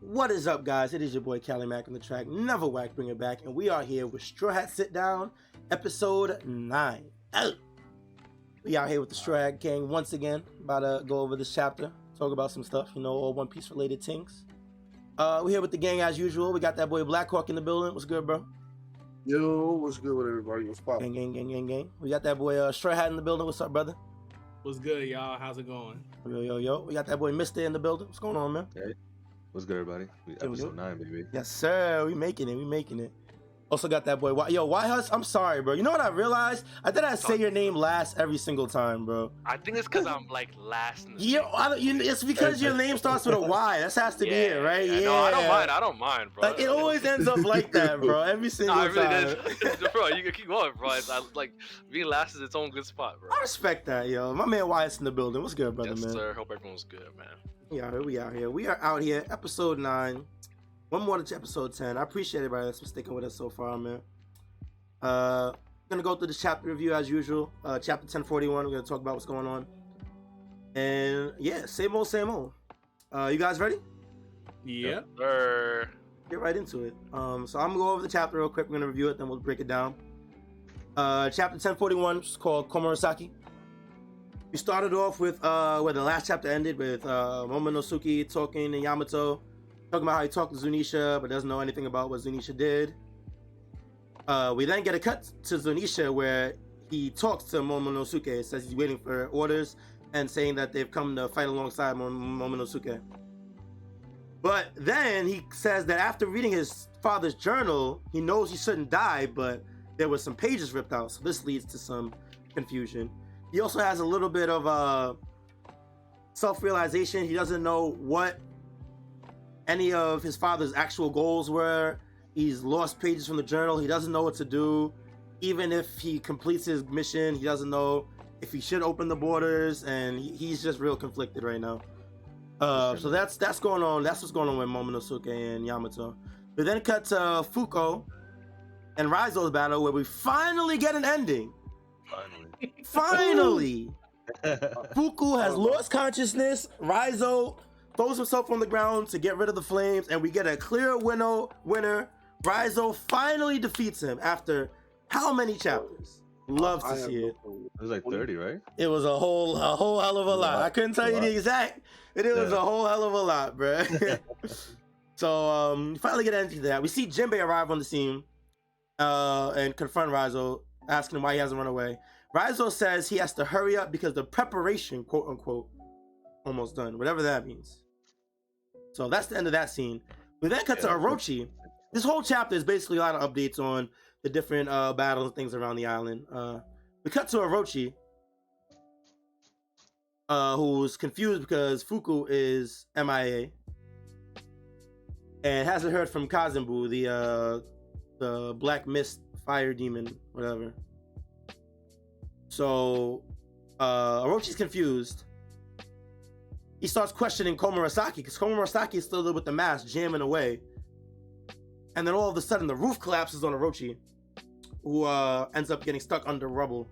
What is up, guys? It is your boy Cali Mac on the track, Never Whack, bring it back, and we are here with Strawhat Sitdown, episode 9. Oh. We out here with the Strawhat gang once again, about to go over this chapter, talk about some stuff, you know, all One Piece related things. We're here with the gang as usual. We got that boy BlackHawk in the building. What's good, bro? Yo, what's good with everybody? What's poppin'? Gang. We got that boy Stray Hat in the building. What's up, brother? What's good, y'all? How's it going? Yo. We got that boy Mister in the building. What's going on, man? Hey, what's good, everybody? Episode 9, baby. Yes, sir. We making it. Also got that boy. Yhuss, I'm sorry, bro. You know what I realized? I thought I'd say your name last every single time, bro. I think it's because I'm like last in the it's because your name starts with a Y. That has to be it, right? Yeah. No, I don't mind, bro. Like, it always ends up like that, bro. Every single time. Bro, you can keep going, bro. Like being last is its own good spot, bro. I respect that, yo. My man Wyatt's in the building. What's good, brother, yes, man? sir. Hope everyone's good, man. We out here. We are out here. Episode 9. One more to episode 10. I appreciate everybody that's been sticking with us so far, man. Gonna go through this chapter review as usual. Chapter 1041. We're gonna talk about what's going on. And yeah, same old. You guys ready? Yeah. Sir. Get right into it. So I'm gonna go over the chapter real quick. We're gonna review it, then we'll break it down. Chapter 1041 is called Komurasaki. We started off with where the last chapter ended with Momonosuke talking to Yamato, talking about how he talked to Zunisha but doesn't know anything about what Zunisha did. We then get a cut to Zunisha where he talks to Momonosuke, says he's waiting for orders and saying that they've come to fight alongside Momonosuke. But then he says that after reading his father's journal, he knows he shouldn't die, but there were some pages ripped out, so this leads to some confusion. He also has a little bit of self-realization. He doesn't know what any of his father's actual goals were. He's lost pages from the journal. He doesn't know what to do. Even if he completes his mission, he doesn't know if he should open the borders, and he's just real conflicted right now. So that's going on. That's what's going on with Momonosuke and Yamato. We then cut to Fuko and Raizo's battle, where we finally get an ending. Finally. Fuku has lost consciousness. Raizo throws himself on the ground to get rid of the flames, and we get a clear winner. Raizo finally defeats him after how many chapters? Love to see it. It was like 30, right? It was a whole hell of a lot. I couldn't tell you the exact, but it was a whole hell of a lot, bro. So you finally get into that. We see Jinbei arrive on the scene and confront Raizo, asking him why he hasn't run away. Raizo says he has to hurry up because the preparation, quote unquote, almost done, whatever that means. So that's the end of that scene. We then cut to Orochi. This whole chapter is basically a lot of updates on the different battles and things around the island. We cut to Orochi, who's confused because Fuku is MIA and hasn't heard from Kazembu, the Black Mist Fire Demon, whatever. So Orochi's confused. He starts questioning Komurasaki because Komurasaki is still there with the mask jamming away. And then all of a sudden the roof collapses on Orochi, who ends up getting stuck under rubble.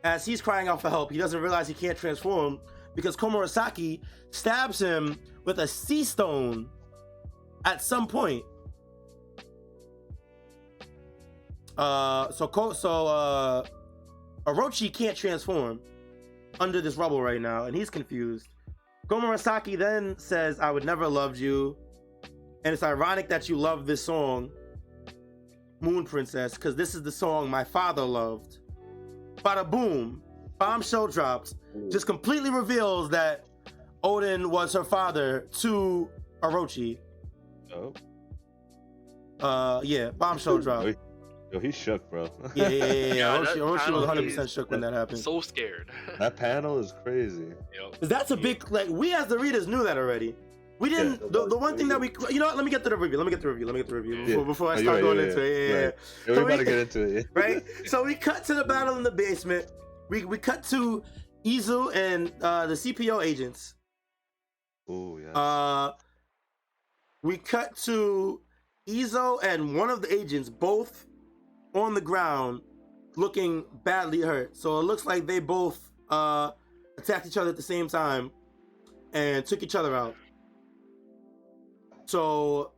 As he's crying out for help, he doesn't realize he can't transform because Komurasaki stabs him with a sea stone at some point. Orochi can't transform under this rubble right now, and he's confused. Komurasaki then says, "I would never loved you, and it's ironic that you love this song, Moon Princess, because this is the song my father loved." Bada boom, bombshell dropped, just completely reveals that Odin was her father to Orochi. Oh. Yeah, bombshell dropped. Yo, he shook, bro. Yeah. Orochi was 100% shook when that happened. So scared. That panel is crazy. Cause that's a big, like, we as the readers knew that already. We didn't. Yeah, the one thing that we, you know what? Let me get to the review. Before I start going into it. Yeah. We're about to get into it. Right. So we cut to the battle in the basement. We cut to Yhuss and the CPO agents. Oh yeah. We cut to Yhuss and one of the agents both on the ground looking badly hurt. So it looks like they both attacked each other at the same time and took each other out. So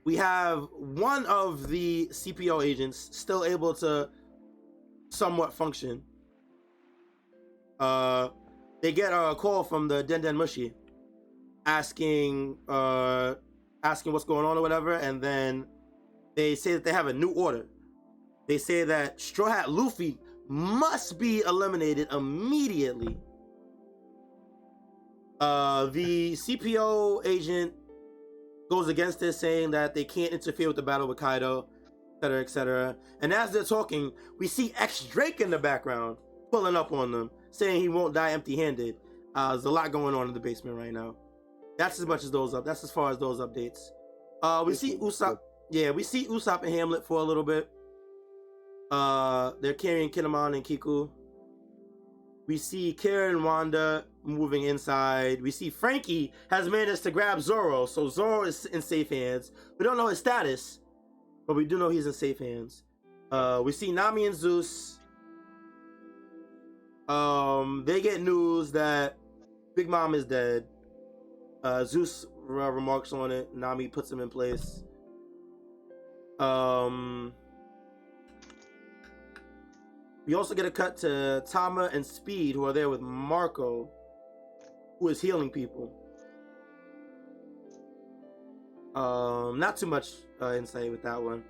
we have one of the CPO agents still able to somewhat function. They get a call from the Den Mushi asking what's going on or whatever, and then they say that they have a new order. They say that Straw Hat Luffy must be eliminated immediately. The CPO agent goes against this, saying that they can't interfere with the battle with Kaido, etc., etc. And as they're talking, we see X Drake in the background pulling up on them, saying he won't die empty-handed. There's a lot going on in the basement right now. That's as much as those up. That's as far as those updates. We see Usopp. Yeah, we see Usopp and Hamlet for a little bit. They're carrying Kinemon and Kiku. We see Kira and Wanda moving inside. We see Frankie has managed to grab Zoro, so Zoro is in safe hands. We don't know his status, but we do know he's in safe hands. We see Nami and Zeus. They get news that Big Mom is dead. Zeus remarks on it. Nami puts him in place. We also get a cut to Tama and Speed, who are there with Marco, who is healing people. Not too much insight with that one.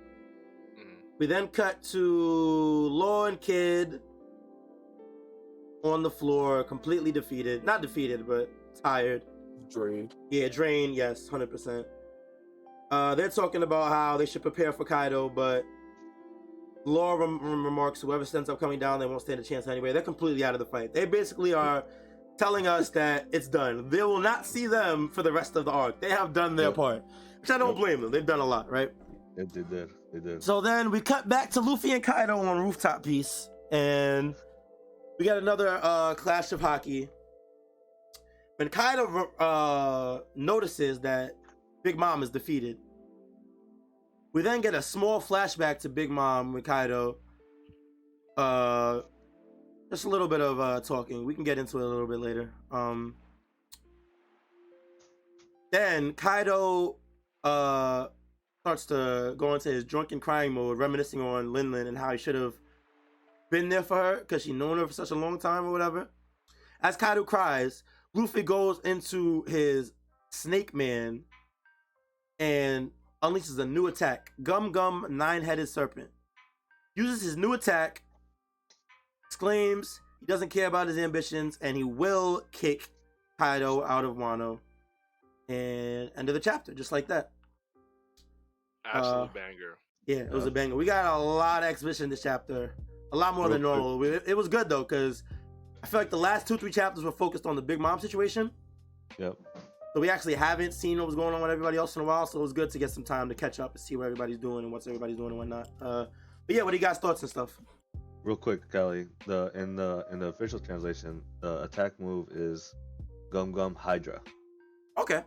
We then cut to Law and Kid on the floor, completely defeated. Not defeated, but tired. Drained. Yeah, drained, yes, 100%. They're talking about how they should prepare for Kaido, but Law remarks, whoever ends up coming down, they won't stand a chance anyway. They're completely out of the fight. They basically are telling us that it's done. They will not see them for the rest of the arc. They have done their part, which I don't blame them. They've done a lot, right? They did. So then we cut back to Luffy and Kaido on Rooftop Piece, and we got another clash of hockey. When Kaido notices that Big Mom is defeated, we then get a small flashback to Big Mom with Kaido. Just a little bit of talking. We can get into it a little bit later. Then Kaido starts to go into his drunken crying mode, reminiscing on Lin and how he should have been there for her because she's known her for such a long time or whatever. As Kaido cries, Luffy goes into his Snake Man and unleashes a new attack. Gum Gum Nine-Headed Serpent. Uses his new attack, exclaims he doesn't care about his ambitions, and he will kick Kaido out of Wano. And end of the chapter, just like that. Absolute banger. Yeah, it was a banger. We got a lot of exposition in this chapter. A lot more than normal. It was good, though, because I feel like the last 2-3 chapters were focused on the Big Mom situation. Yep. So we actually haven't seen what was going on with everybody else in a while, so it was good to get some time to catch up and see what everybody's doing and what's everybody's doing and whatnot. But yeah, what do you guys' thoughts and stuff? Real quick, Kelly. In the official translation, the attack move is Gum Gum Hydra. Okay,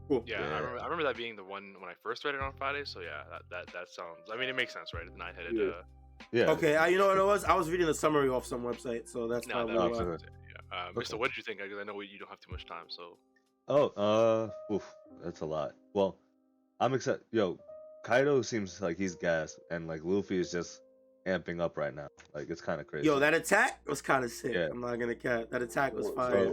cool. Yeah, I remember that being the one when I first read it on Friday. So yeah, that sounds. I mean, it makes sense, right? The nine-headed. Yeah. Okay, you know what it was? I was reading the summary off some website, so that's probably why. Yeah. Mister, what did you think? Because I know you don't have too much time, so. That's a lot. Well, I'm excited. Yo, Kaido seems like he's gassed, and like Luffy is just amping up right now. Like it's kind of crazy. Yo, that attack was kind of sick. Yeah. I'm not gonna cat. That attack was fire.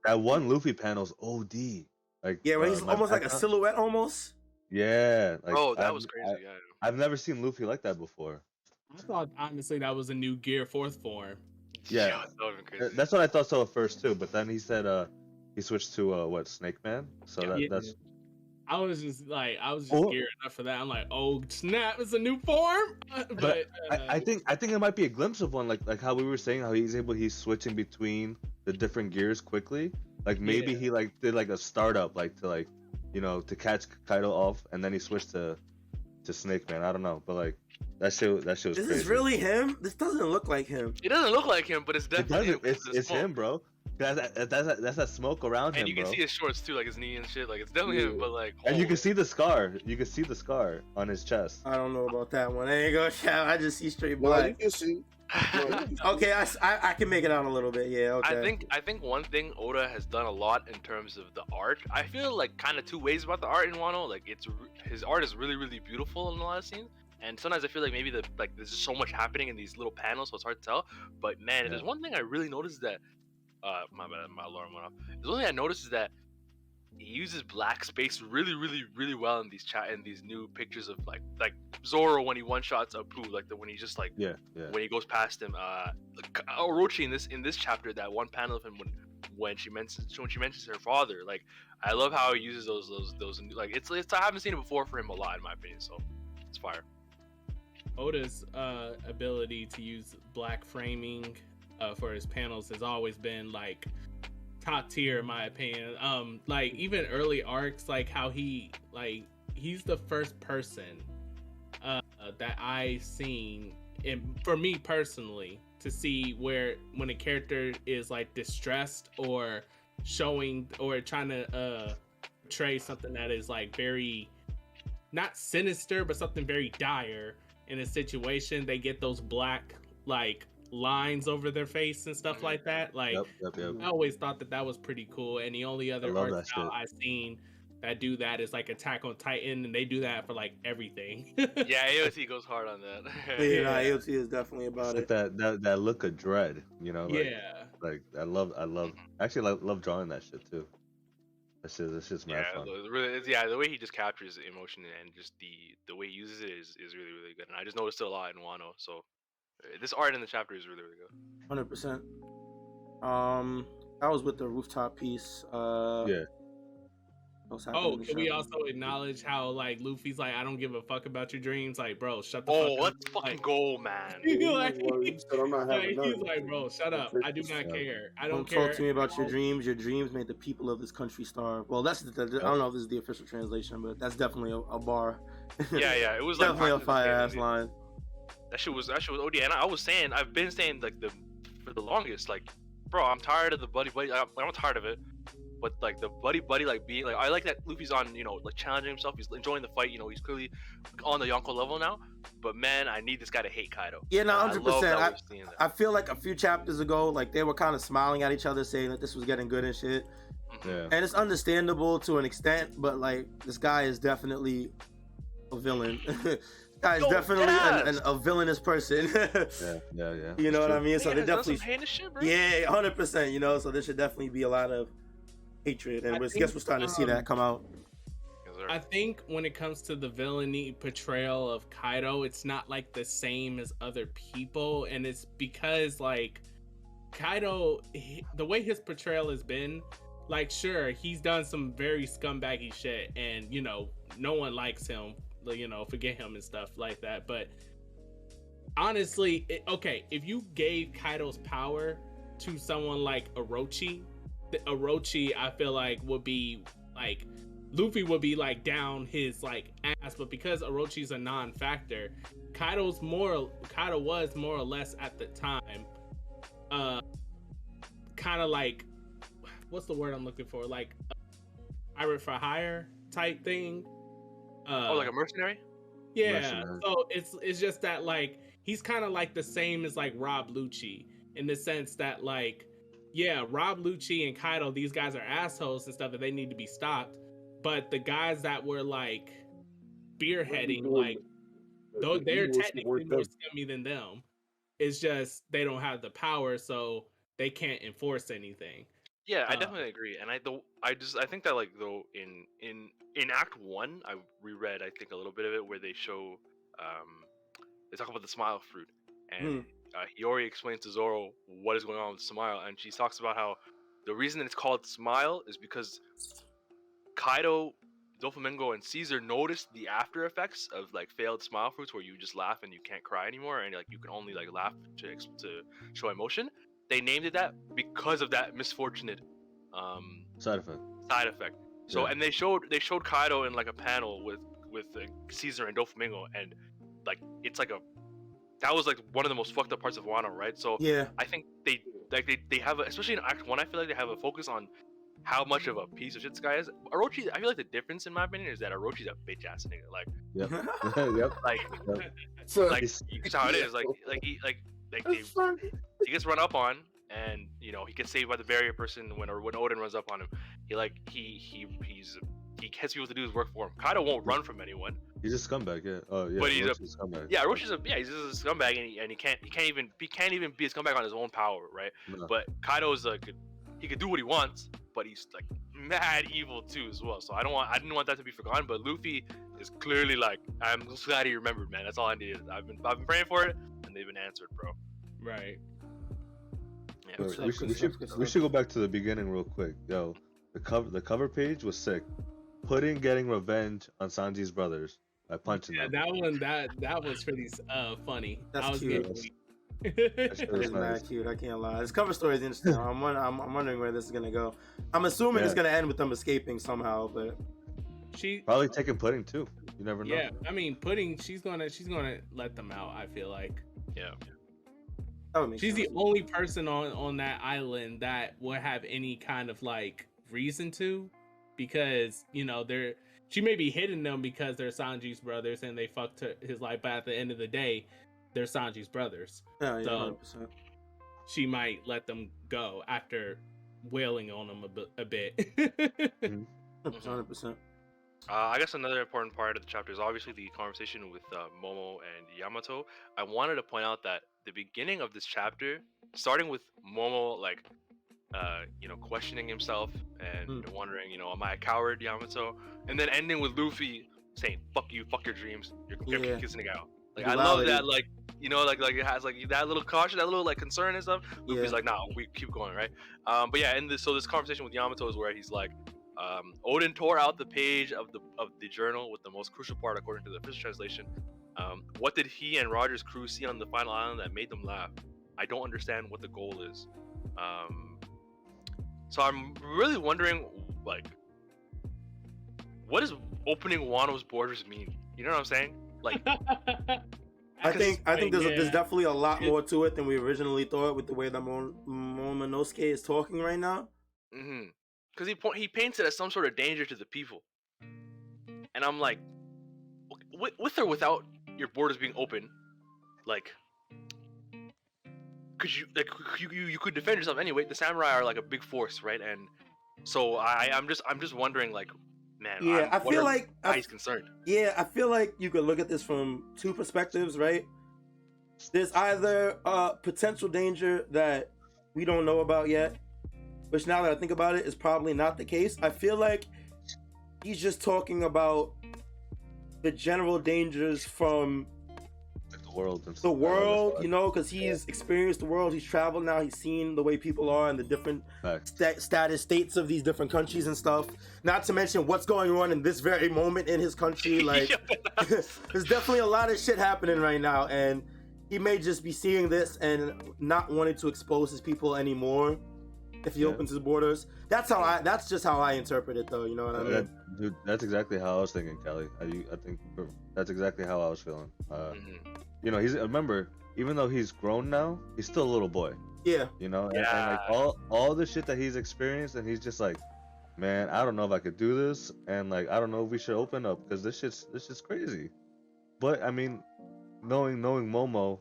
That one Luffy panel's OD. Like yeah, where he's almost like a silhouette, almost. Yeah. Like, that was crazy. Yeah. I've never seen Luffy like that before. I thought honestly that was a new Gear 4th form. Yeah, that would've been crazy. That's what I thought so at first too. But then he said he switched to Snake Man. So that's. I was just geared up for that. I'm like, oh snap, it's a new form. But I think it might be a glimpse of one, like how we were saying, how he's switching between the different gears quickly. Like maybe he like did like a startup, like to catch Kaido off, and then he switched to Snake Man. I don't know, but like that shit was This crazy. is really him? This doesn't look like him. It doesn't look like him, but it's definitely him. It's him, bro. That's that smoke around him, and you can bro. see his shorts too, like his knee and shit. Like it's definitely him, but like. And you can see the scar. You can see the scar on his chest. I don't know about that one. I ain't gonna shout. I just see straight black. Well, Okay, I can make it out a little bit. Yeah, okay. I think one thing Oda has done a lot in terms of the art. I feel like kind of two ways about the art in Wano. Like his art is really really beautiful in a lot of scenes, and sometimes I feel like maybe there's just so much happening in these little panels, so it's hard to tell. But man, there's one thing I really noticed that my bad, my alarm went off. There's one thing I noticed is that he uses black space really really really well in these new pictures of like Zoro when he one shots Apu, like when he just like when he goes past him. Orochi in this chapter, that one panel of him when she mentions her father, like I love how he uses those like it's I haven't seen it before for him a lot in my opinion, so it's fire. Oda's ability to use black framing for his panels has always been like top tier in my opinion. Like even early arcs, like how he's the first person that I've seen, and for me personally, to see when a character is like distressed or showing or trying to portray something that is like very not sinister but something very dire in a situation, they get those black like lines over their face and stuff like that. Like I always thought that was pretty cool, and the only other art style I've seen that do that is like Attack on Titan, and they do that for like everything. Yeah, AOT goes hard on that. Yeah, AOT is definitely about it's it. Like that look of dread, you know. Like, yeah, like I love actually love drawing that shit too. That's just mad fun. The way he just captures emotion and just the way he uses it is really really good, and I just noticed it a lot in Wano. So this art in the chapter is really really good. 100%. That was with the rooftop piece. Oh, can we also acknowledge how like Luffy's like, I don't give a fuck about your dreams, like bro, shut the fuck up. Let's fucking go, man. He's like, bro, shut up. I do not care. I don't care. Talk to me about your dreams. Your dreams made the people of this country starve. Well, that's I don't know if this is the official translation, but that's definitely a bar. Yeah, it was definitely like a fire ass line. That shit was OD, and I've been saying like for the longest, like, bro, I'm tired of the buddy. I'm tired of it. But like the buddy like being like, I like that Luffy's on, you know, like challenging himself. He's enjoying the fight. You know, he's clearly on the Yonko level now. But man, I need this guy to hate Kaido. Yeah, no, 100%. I feel like a few chapters ago, like they were kind of smiling at each other, saying that this was getting good and shit. Yeah. And it's understandable to an extent, but like this guy is definitely a villain. This guy is definitely a villainous person. yeah. You know what I mean? So they definitely shit, bro. Yeah, 100%. You know, so there should definitely be a lot of hatred, and I guess we're starting to see that come out. I think when it comes to the villainy portrayal of Kaido, it's not like the same as other people, and it's because like Kaido, the way his portrayal has been, like sure he's done some very scumbaggy shit, and you know no one likes him, you know, forget him and stuff like that. But honestly, okay, if you gave Kaido's power to someone like Orochi, I feel like would be like Luffy would be like down his like ass, but because Orochi's a non-factor, Kaido was more or less at the time kind of like, what's the word I'm looking for, like pirate for hire type thing. Like a mercenary? Yeah. Mercenary. So it's just that like he's kind of like the same as like Rob Lucci in the sense that like, yeah, Rob Lucci and Kaido, these guys are assholes and stuff, and they need to be stopped. But the guys that were like spearheading, like, though they're technically more scummy than them. It's just they don't have the power, so they can't enforce anything. Yeah, I definitely agree, and I think that like though in Act 1, I reread I think a little bit of it where they show they talk about the smile fruit, and Hiyori explains to Zoro what is going on with Smile, and she talks about how the reason that it's called Smile is because Kaido, Doflamingo, and Caesar noticed the after effects of like failed smile fruits, where you just laugh and you can't cry anymore, and like you can only like laugh to show emotion. They named it that because of that misfortunate side effect. So and they showed Kaido in like a panel with Caesar and Doflamingo, and like it's like that was like one of the most fucked up parts of Wano, right? So yeah, I think they have especially in Act 1, I feel like they have a focus on how much of a piece of shit this guy is. Orochi, I feel like the difference in my opinion is that Orochi's a bitch ass nigga. Like, yep. like, So like, it's how it is. Like he gets run up on, and you know he gets saved by the barrier person when Odin runs up on him. He gets people to do his work for him. Kaido won't run from anyone. He's a scumbag, yeah. Oh yeah, But he's a scumbag. Yeah, Roche is he's just a scumbag, and he can't even be a scumbag on his own power, right? No. But Kaido is like, he could do what he wants, but he's like mad evil too as well. So I didn't want that to be forgotten. But Luffy is clearly like, I'm just glad he remembered, man. That's all I needed. I've been praying for it, and they've been answered, bro. Right. Yeah. We should go back to the beginning real quick, yo. The cover page was sick. Pudding getting revenge on Sanji's brothers by punching them. That one that was pretty funny. That's cute. That shit was It's mad nice. cute. I can't lie. This cover story is interesting. I'm wondering where this is gonna go. I'm assuming it's gonna end with them escaping somehow, but She Probably taking Pudding too. You never know. yeah, I mean Pudding, she's gonna let them out, I feel like. Yeah. that would make She's sense. the only person on that island that would have any kind of like reason to, because you know she may be hitting them because they're Sanji's brothers and they fucked his life, but at the end of the day, they're Sanji's brothers. Yeah, So 100%. she might let them go after wailing on them a bit. 100%. I guess another important part of the chapter is obviously the conversation with Momo and Yamato. I wanted to point out that the beginning of this chapter, starting with Momo like, questioning himself and wondering, am I a coward, Yamato? And then ending with Luffy saying, "Fuck you, fuck your dreams. You're Yeah. kissing a out." Like I love Duality. that, like it has like that little caution, that little like concern and stuff. Luffy's Yeah. like, "Nah, we keep going, right?" But yeah, so this conversation with Yamato is where he's like, Odin tore out the page of the journal with the most crucial part according to the official translation. What did he and Roger's crew see on the final island that made them laugh? I don't understand what the goal is. So I'm really wondering, like, what does opening Wano's borders mean? You know what I'm saying? Like, I think there's Yeah. definitely a lot more to it than we originally thought with the way that Momonosuke is talking right now. because he paints it as some sort of danger to the people, and I'm like, with or without your borders being open, like, could you could defend yourself anyway. The samurai are like a big force, right? And so I'm just wondering, like, man, Yeah, I what feel are like guys concerned. Yeah, I feel like you could look at this from two perspectives, right? There's either a potential danger that we don't know about yet, which now that I think about it is probably not the case. I feel like he's just talking about the general dangers from Like the world and the stuff. world, because he's experienced the world, he's traveled now, he's seen the way people are and the different Facts. states of these different countries and stuff. Not to mention what's going on in this very moment in his country. Like, there's definitely a lot of shit happening right now, and he may just be seeing this and not wanting to expose his people anymore if he opens his borders. That's just how I interpret it, though. You know what I mean? Dude, that's exactly how I was thinking, Kelly. I think that's exactly how I was feeling. Remember, even though he's grown now, he's still a little boy. Yeah. And like all the shit that he's experienced, and he's just like, man, I don't know if I could do this, and like I don't know if we should open up because this shit's crazy. But I mean, knowing Momo,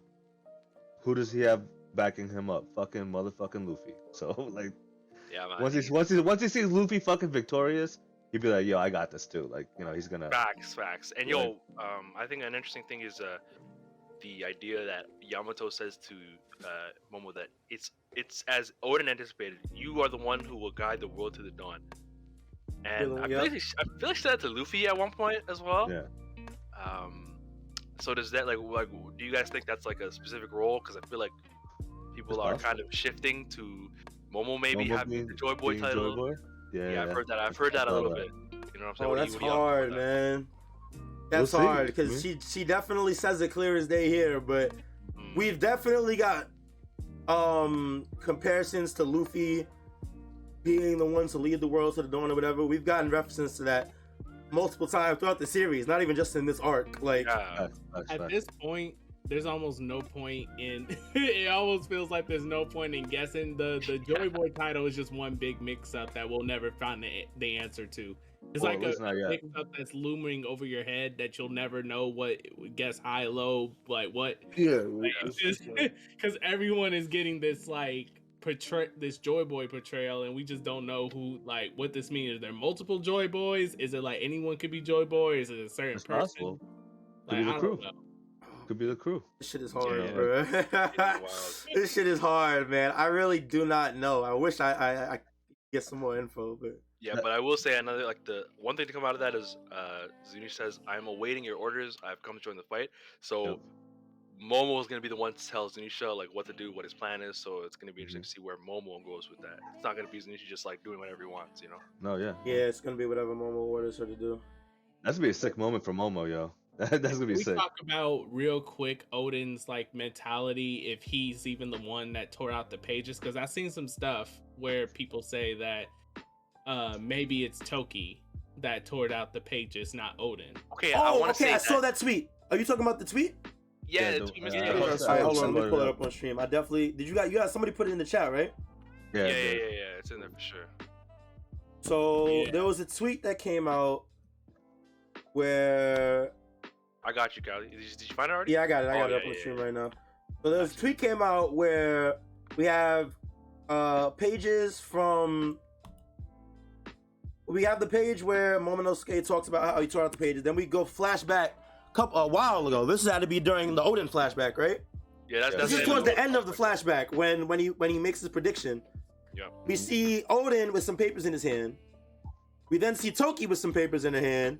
who does he have backing him up? Fucking motherfucking Luffy. So like, Yeah, man. once he sees Luffy fucking victorious, he'd be like, yo, I got this too. Like, he's gonna. Facts. And I think an interesting thing is the idea that Yamato says to Momo that it's as Odin anticipated. You are the one who will guide the world to the dawn. And I feel like he said that to Luffy at one point as well. Yeah. So does that like do you guys think that's like a specific role? Because I feel like people are kind of shifting to Momo maybe having the Joy Boy title. Joy Boy? Yeah, I've heard that a little bit. You know what I'm saying? Oh, that's hard, man. That's We'll see. hard because she definitely says it clear as day here, but we've definitely got comparisons to Luffy being the one to lead the world to the dawn or whatever. We've gotten references to that multiple times throughout the series, not even just in this arc. Like, At this point, there's almost no point in. It almost feels like there's no point in guessing. The Joy Boy title is just one big mix-up that we'll never find the answer to. It's Well, like at least not yet. mix-up that's looming over your head that you'll never know what guess high, low, like what. Yeah, Because everyone is getting this like this Joy Boy portrayal, and we just don't know who like what this means. Is there multiple Joy Boys? Is it like anyone could be Joy Boy? Is it a certain It's person? possible. Could Like, be the I crew. don't know. Could be the crew. This shit is hard, Yeah. bro. Wild. This shit is hard, man. I really do not know. I wish I could get some more info, but Yeah, but I will say another like the one thing to come out of that is Zuni says, "I'm awaiting your orders. I've come to join the fight." So Yep. Momo is gonna be the one to tell Zunisha like what to do, what his plan is. So it's gonna be interesting Mm-hmm. to see where Momo goes with that. It's not gonna be Zunisha just like doing whatever he wants, you know. No, yeah. yeah, it's gonna be whatever Momo orders her to do. That's gonna be a sick moment for Momo, yo. That's gonna be we sick. talk about real quick Odin's like mentality, if he's even the one that tore out the pages, because I've seen some stuff where people say that maybe it's Toki that tore out the pages, not Odin. Okay, I Oh, want to okay, say I saw that tweet. Are you talking about the tweet? Yeah, Yeah, it's the- Mr. yeah, Yoda. yeah. All right, hold on, let me Somebody pull it up. up on stream. I definitely you got somebody put it in the chat, right? Yeah, Yeah, dude. it's in there for sure. So Yeah. there was a tweet that came out where I got you, Kyle. Did you find it already? yeah, I got it. I Oh, got it yeah, up on the yeah, stream yeah. right now. So there's a tweet came out where we have pages from. We have the page where Momonosuke talks about how he tore out the pages. Then we go flashback a while ago. This had to be during the Odin flashback, right? Yeah, that's This is the towards the of end of the flashback when he makes his prediction. Yeah. We see Odin with some papers in his hand. We then see Toki with some papers in her hand,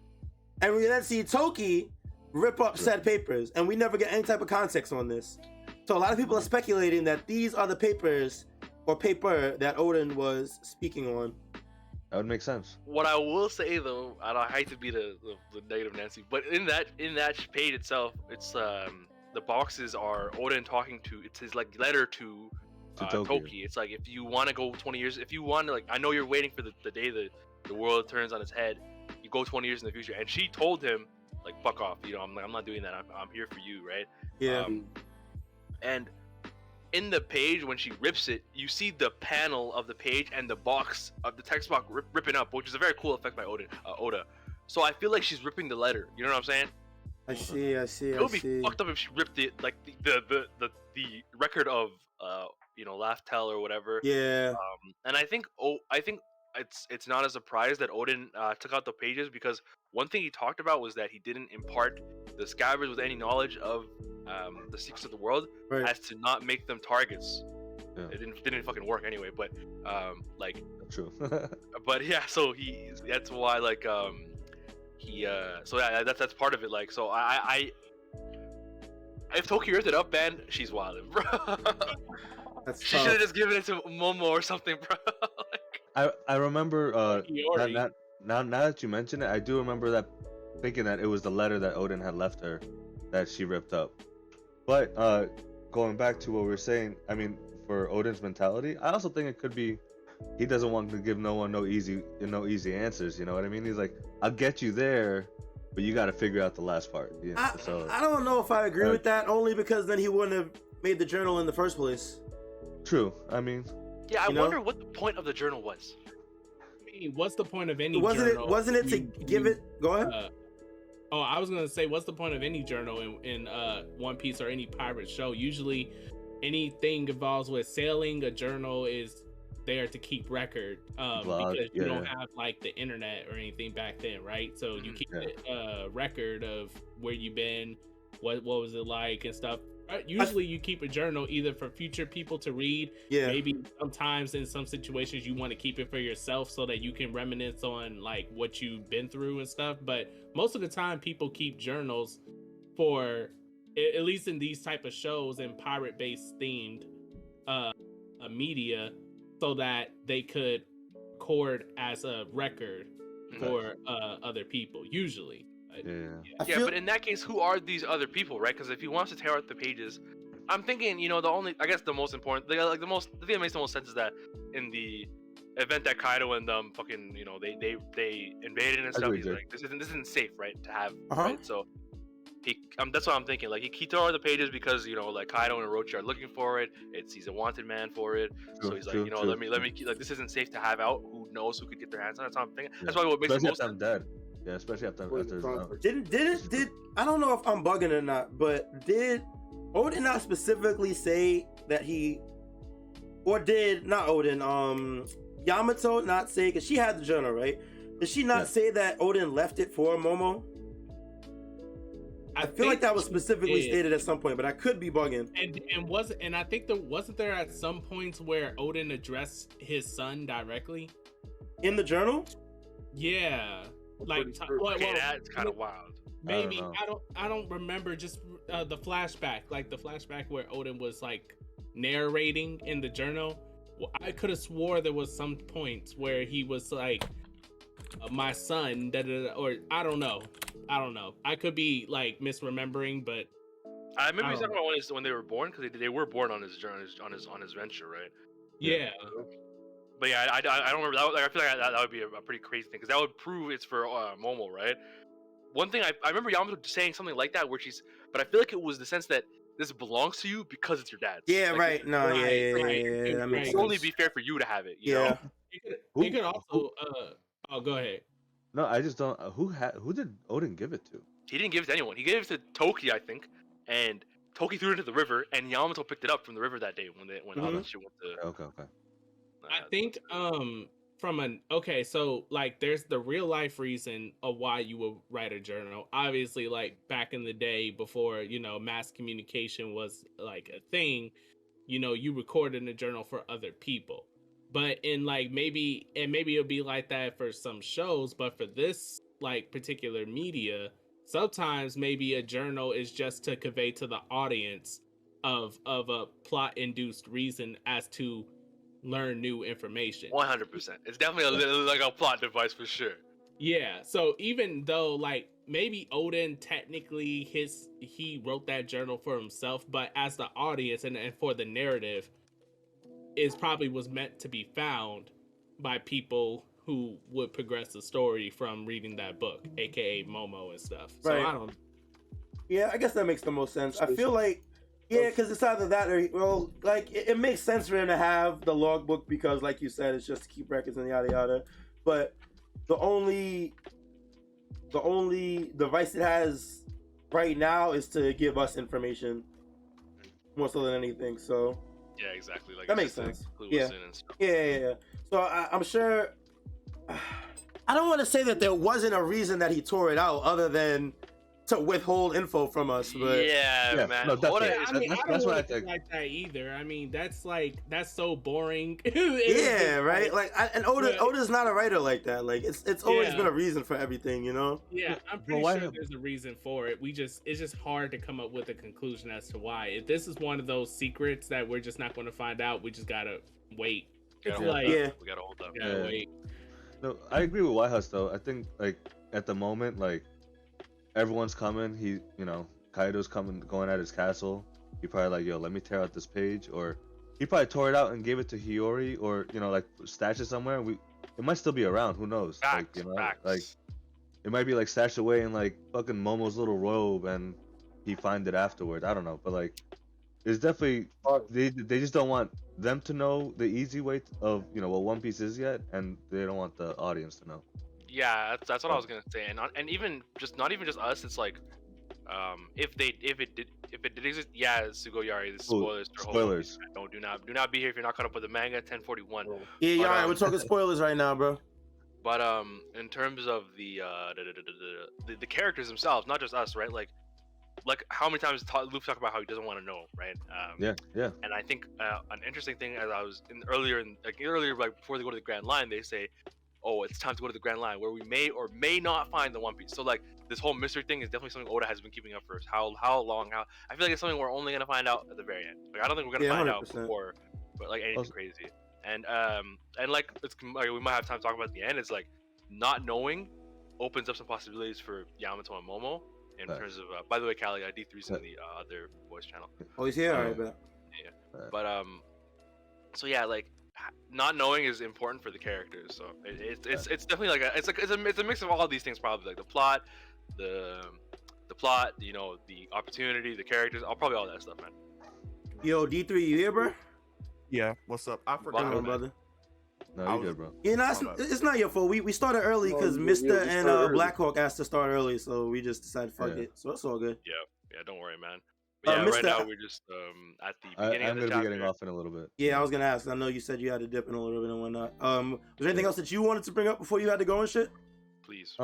and we then see Toki rip up said papers, and we never get any type of context on this. So a lot of people are speculating that these are the papers or paper that Odin was speaking on. That would make sense. What I will say though, and I hate to be the negative Nancy, but in that page itself, it's the boxes are Odin talking to. It's his like letter to Toki. It's like if you want to go 20 years, if you want to like, I know you're waiting for the day the world turns on its head. You go 20 years in the future, and she told him like fuck off. You know, I'm not doing that. I'm here for you, right? Yeah. And in the page when she rips it, you see the panel of the page and the box of the text box ripping up, which is a very cool effect by Oda. So I feel like she's ripping the letter. You know what I'm saying? I see. It would be fucked up if she ripped it like the record of Laugh Tell or whatever. Yeah. And I think it's not a surprise that Odin took out the pages, because one thing he talked about was that he didn't impart the Scabbers with any knowledge of the secrets of the world, Right. as to not make them targets. Yeah. It didn't fucking work anyway, but True. but yeah, so that's why like so yeah, that's part of it. Like, so I if Toki ripped it up, man, she's wildin', bro. That's She should have just given it to Momo or something, bro. I remember Iori. now that you mention it, I do remember that thinking that it was the letter that Odin had left her that she ripped up. But going back to what we were saying, I mean, for Odin's mentality, I also think it could be he doesn't want to give no one no easy answers. You know what I mean? He's like, I'll get you there, but you got to figure out the last part. You know? I don't know if I agree with that, only because then he wouldn't have made the journal in the first place. True. I mean, Yeah, I You know? wonder what the point of the journal was. I mean, what's the point of any Wasn't journal? it? Wasn't it to give it? Go ahead. I was gonna say, what's the point of any journal in One Piece or any pirate show? Usually, anything involves with sailing, a journal is there to keep record, Blog, because you don't yeah. have like the internet or anything back then, right? So you keep Yeah. a record of where you've been, what was it like and stuff. Usually, you keep a journal either for future people to read. Yeah. Maybe sometimes in some situations you want to keep it for yourself so that you can reminisce on like what you've been through and stuff. But most of the time people keep journals for, at least in these type of shows and pirate-based themed media, so that they could record as a record for other people usually. yeah. Yeah, but in that case, who are these other people, right? Because if he wants to tear out the pages, I'm thinking, the most important, the thing that makes the most sense is that in the event that Kaido and them fucking, they invaded and stuff, he's Agreed. like, this isn't safe, right, to have, Uh-huh. right? So That's what I'm thinking. Like he tore out the pages because like Kaido and Orochi are looking for it. He's a wanted man for it. So he's like, let me keep, like, this isn't safe to have out. Who knows who could get their hands on it? That's what I'm thinking. That's why what makes especially the most after I'm dead. Yeah, especially after Did I don't know if I'm bugging or not, but did Odin not specifically say that he, or did not Odin, Yamato not say, because she had the journal, right? Did she not say that Odin left it for Momo? I feel like that was specifically stated at some point, but I could be bugging. And I think wasn't there at some points where Odin addressed his son directly In the journal? Yeah, like that's kind of wild. Maybe I don't remember just the flashback, like the flashback where Odin was like narrating in the journal. Well, I could have swore there was some points where he was like, my son, or I don't know. I could be like misremembering, but I remember he's talking about when they were born, because they were born on his journey, on his venture, right? Yeah. But yeah, I don't remember that. Like, I feel like that would be a pretty crazy thing, because that would prove it's for Momo, right? One thing I remember Yamato saying something like that, but I feel like it was the sense that this belongs to you because it's your dad's. Yeah, like, right. No, yeah. That makes it sense. would only be fair for you to have it. You know? You could also. Oh, go ahead. No, I just don't. Who did Odin give it to? He didn't give it to anyone. He gave it to Toki, I think, and Toki threw it into the river, and Yamato picked it up from the river that day when all that shit went to. Okay. I think so like there's the real life reason of why you would write a journal. Obviously, like back in the day before mass communication was like a thing, you recorded in a journal for other people. But in like maybe it'll be like that for some shows, but for this like particular media, sometimes maybe a journal is just to convey to the audience of a plot induced reason as to learn new information. 100%. It's definitely like a plot device for sure. Yeah. So even though like maybe Odin technically he wrote that journal for himself, but as the audience and for the narrative, is probably was meant to be found by people who would progress the story from reading that book, aka Momo and stuff. So Right. I don't. Yeah, I guess that makes the most sense. I feel like, because it's either that or, like, it makes sense for him to have the logbook because, like you said, it's just to keep records and yada yada. But the only device it has right now is to give us information more so than anything. So Yeah, exactly. Like that makes sense. Yeah. Yeah. So I'm sure. I don't want to say that there wasn't a reason that he tore it out other than to withhold info from us, but Yeah, man. no, definitely. That's what I think think. like that either. I mean, that's so boring. yeah, right. Like, Oda's not a writer like that. Like, it's always Yeah. been a reason for everything, Yeah, I'm pretty why sure have- there's a reason for it. It's just hard to come up with a conclusion as to why. If this is one of those secrets that we're just not going to find out, we just gotta wait. Gotta It's hold like- up. Yeah. We gotta hold up. Gotta Yeah. wait. No, I agree with Yhuss though. I think like at the moment, like everyone's coming. Kaido's going at his castle. He probably like, yo, let me tear out this page, or he probably tore it out and gave it to Hiyori, or like stash it somewhere. It might still be around. Who knows? Facts, Like it might be like stashed away in like fucking Momo's little robe, and he find it afterward. I don't know, but like it's definitely they just don't want them to know the easy way of what One Piece is yet, and they don't want the audience to know. Yeah, that's what I was gonna say, and even not even just us. It's like, if it did exist, yeah, Sugiyari. This is spoilers. for Spoilers. Do not be here if you're not caught up with the manga. 1041. Yeah, But, yeah. We're talking spoilers right now, bro. But in terms of the characters themselves, not just us, right? Like how many times Luffy talk about how he doesn't want to know, right? Yeah. And I think an interesting thing, as I was earlier, like before they go to the Grand Line, they say, "Oh, it's time to go to the Grand Line, where we may or may not find the One Piece." So like this whole mystery thing is definitely something Oda has been keeping up for how long? I feel like it's something we're only gonna find out at the very end. Like I don't think we're gonna find out 100%. before, but like anything crazy. And like it's like we might have time to talk about at the end. It's like not knowing opens up some possibilities for Yamato and Momo. In terms of, by the way, Callie, I D3's in the other voice channel. Oh, he's here. All right, bet. But so yeah, like not knowing is important for the characters. So it's definitely like it's a mix of all of these things, probably like the plot, the plot, you know, the opportunity, the characters, probably all that stuff, man. Yo, D3, you here, bro? Yeah, what's up? I Come forgot. on, man. brother. No, you good, bro. Yeah, no, Oh, no. it's not your fault. We started early No, because we Mister started and early. BlackHawk asked to start early, so we just decided fuck Yeah. it. So it's all good. Yeah, don't worry, man. But yeah, right Mr. now we're just at the beginning I'm of the gonna be chapter. getting off in a little bit. Yeah, I was gonna ask. I know you said you had to dip in a little bit and whatnot. Was there anything else that you wanted to bring up before you had to go and shit? Please.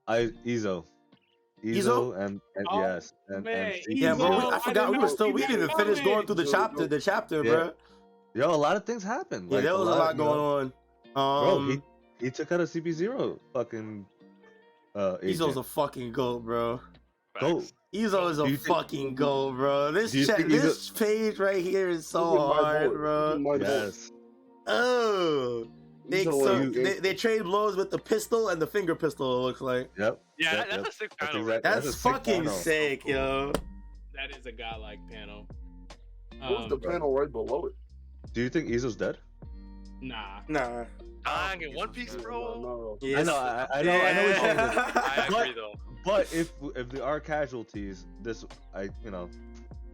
Izzo? Izzo, and Oh, yes, and man, Yeah, bro. Izzo, I forgot we were still. We didn't even finish going through the chapter. The chapter, Yeah. bro. yo, a lot of things happened. Yeah, Like, there was a lot you know, going on. Bro, he took out a CP0 fucking Izzo's agent. a fucking goat, bro. Go. Facts. Izzo is Do a you think- fucking goat, bro. This Do you think this page right here is so hard, bro. Yes. Oh. They, Izzo so, ain't gangster. they trade blows with the pistol and the finger pistol, it looks like. Yep. Yeah, yep, that's yep. a sick That's panel. exact- That's a sick fucking panel. sick, yo. That is a godlike panel. What's the panel right below it? Do you think Izzo's dead? Nah. Nah. Dang, in One Piece, bro. No. Yes. I know. I know what you're saying. I But- agree, though. But if there are casualties, this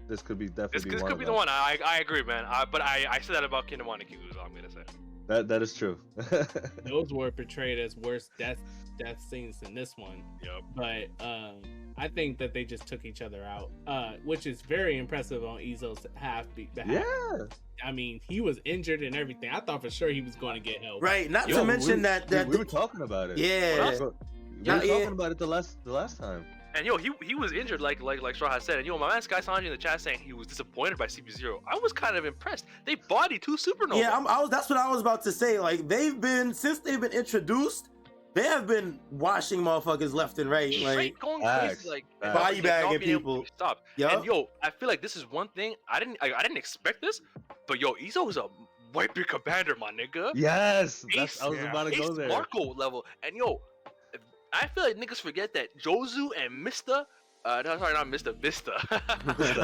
this could be definitely This one could of be them. the one. I agree, man. But I said that about Kingdom One and Kyuubi, so I'm gonna say. That is true. Those were portrayed as worse death scenes than this one. Yep. But I think that they just took each other out, which is very impressive on Izzo's behalf. Yeah. I mean, he was injured and everything. I thought for sure he was going to get help. Right, not Yo, to mention that we were talking about it. Yeah. We were Yeah, talking yeah. about it the last time. And yo, he was injured, like Strawhat said. And yo, my man Sky Sanji in the chat saying he was disappointed by CP0. I was kind of impressed. They bodied two supernovas. Yeah, that's what I was about to say. Like since they've been introduced, they have been washing motherfuckers left and right. Straight Like, going Facts. crazy, like Facts. Body not bagging being able people. to Stop. Yup. And yo, I feel like this is one thing I didn't expect this, but yo, Izzo is a wiper commander, my nigga. Yes. Ace, I was about to go Ace there. Marco level, and yo, I feel like niggas forget that Jozu and Mista. No, sorry, not Mr. Vista.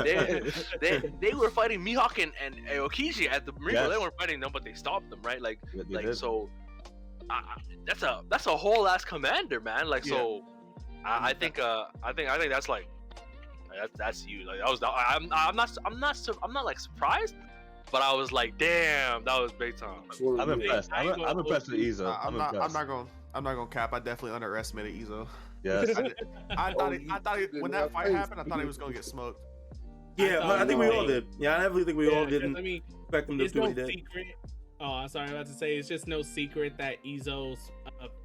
they were fighting Mihawk and Aokiji at the Marine Corps. Yes. They weren't fighting them, but they stopped them, right? Like, Yeah, they like did. so. That's a whole ass commander, man. Like, so. I think that's like. That's huge. Like, I'm not like surprised, but I was like, damn, that was big time. I'm impressed. I ain't I'm impressed with Izzo. I'm impressed. not gonna cap. I definitely underestimated Izzo. Yes. I thought when that fight happened, I thought he was gonna get smoked. yeah, I but I think we thought- all did. Yeah, I definitely think we all didn't I mean, expect them to it's do no what he did. secret. Oh, I'm sorry. I was about to say it's just no secret that Izzo's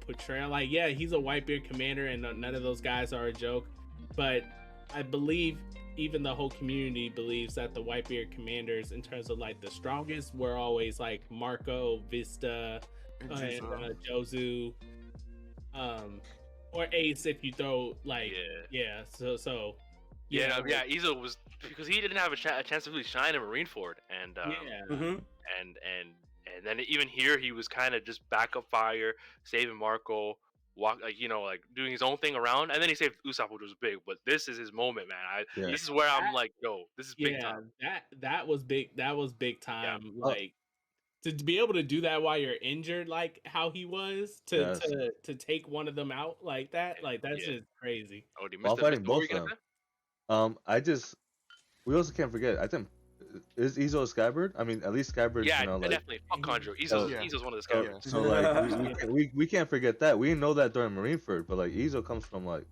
portrayal. Like, yeah, he's a Whitebeard commander, and none of those guys are a joke. But I believe even the whole community believes that the Whitebeard commanders, in terms of like the strongest, were always like Marco, Vista, and Jozu, or Ace if you throw like Yeah. So Yeah, Izzo was because he didn't have a chance to really shine in Marineford, and Mm-hmm. and then even here he was kind of just backup fire, saving Marco, like doing his own thing around, and then he saved Usopp, which was big. But this is his moment, man. Yeah. This is where I'm like, yo, this is big yeah, time. that was big. That was big time. Oh. Like to be able to do that while you're injured, like how he was Yes. to take one of them out like that. Like that's Yeah. just crazy. Oh, do you While miss fighting what were both you of gonna them. We also can't forget. I think is Izzo a Scabbard? I mean, at least Scabbard. say? Yeah, you know, like, definitely. Fuck Conjuro. Oh. Izzo's one of the Oh, scouts. yeah. so like we can't forget that. We didn't know that during Marineford, but like Izzo comes from like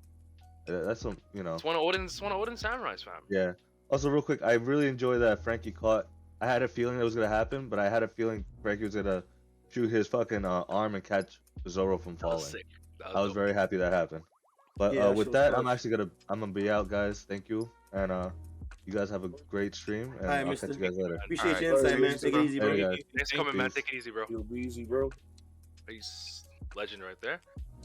that's some It's one of Odin's samurais, fam. Yeah. Also, real quick, I really enjoy that Frankie caught. I had a feeling it was gonna happen, but I had a feeling Frankie was gonna shoot his fucking arm and catch Zoro from That was falling. sick. That I was dope. very happy that happened. But Yeah, with sure, that, sure. I'm gonna be out, guys. Thank you, and you guys have a great stream, and Alright, I'll catch mister. you guys later. Appreciate Alright. your insight, man. Alright, Take it easy, bro. Hey, guys. Thanks for coming, man. Peace. Take it easy, bro. You'll be easy, bro. Peace. Legend right there.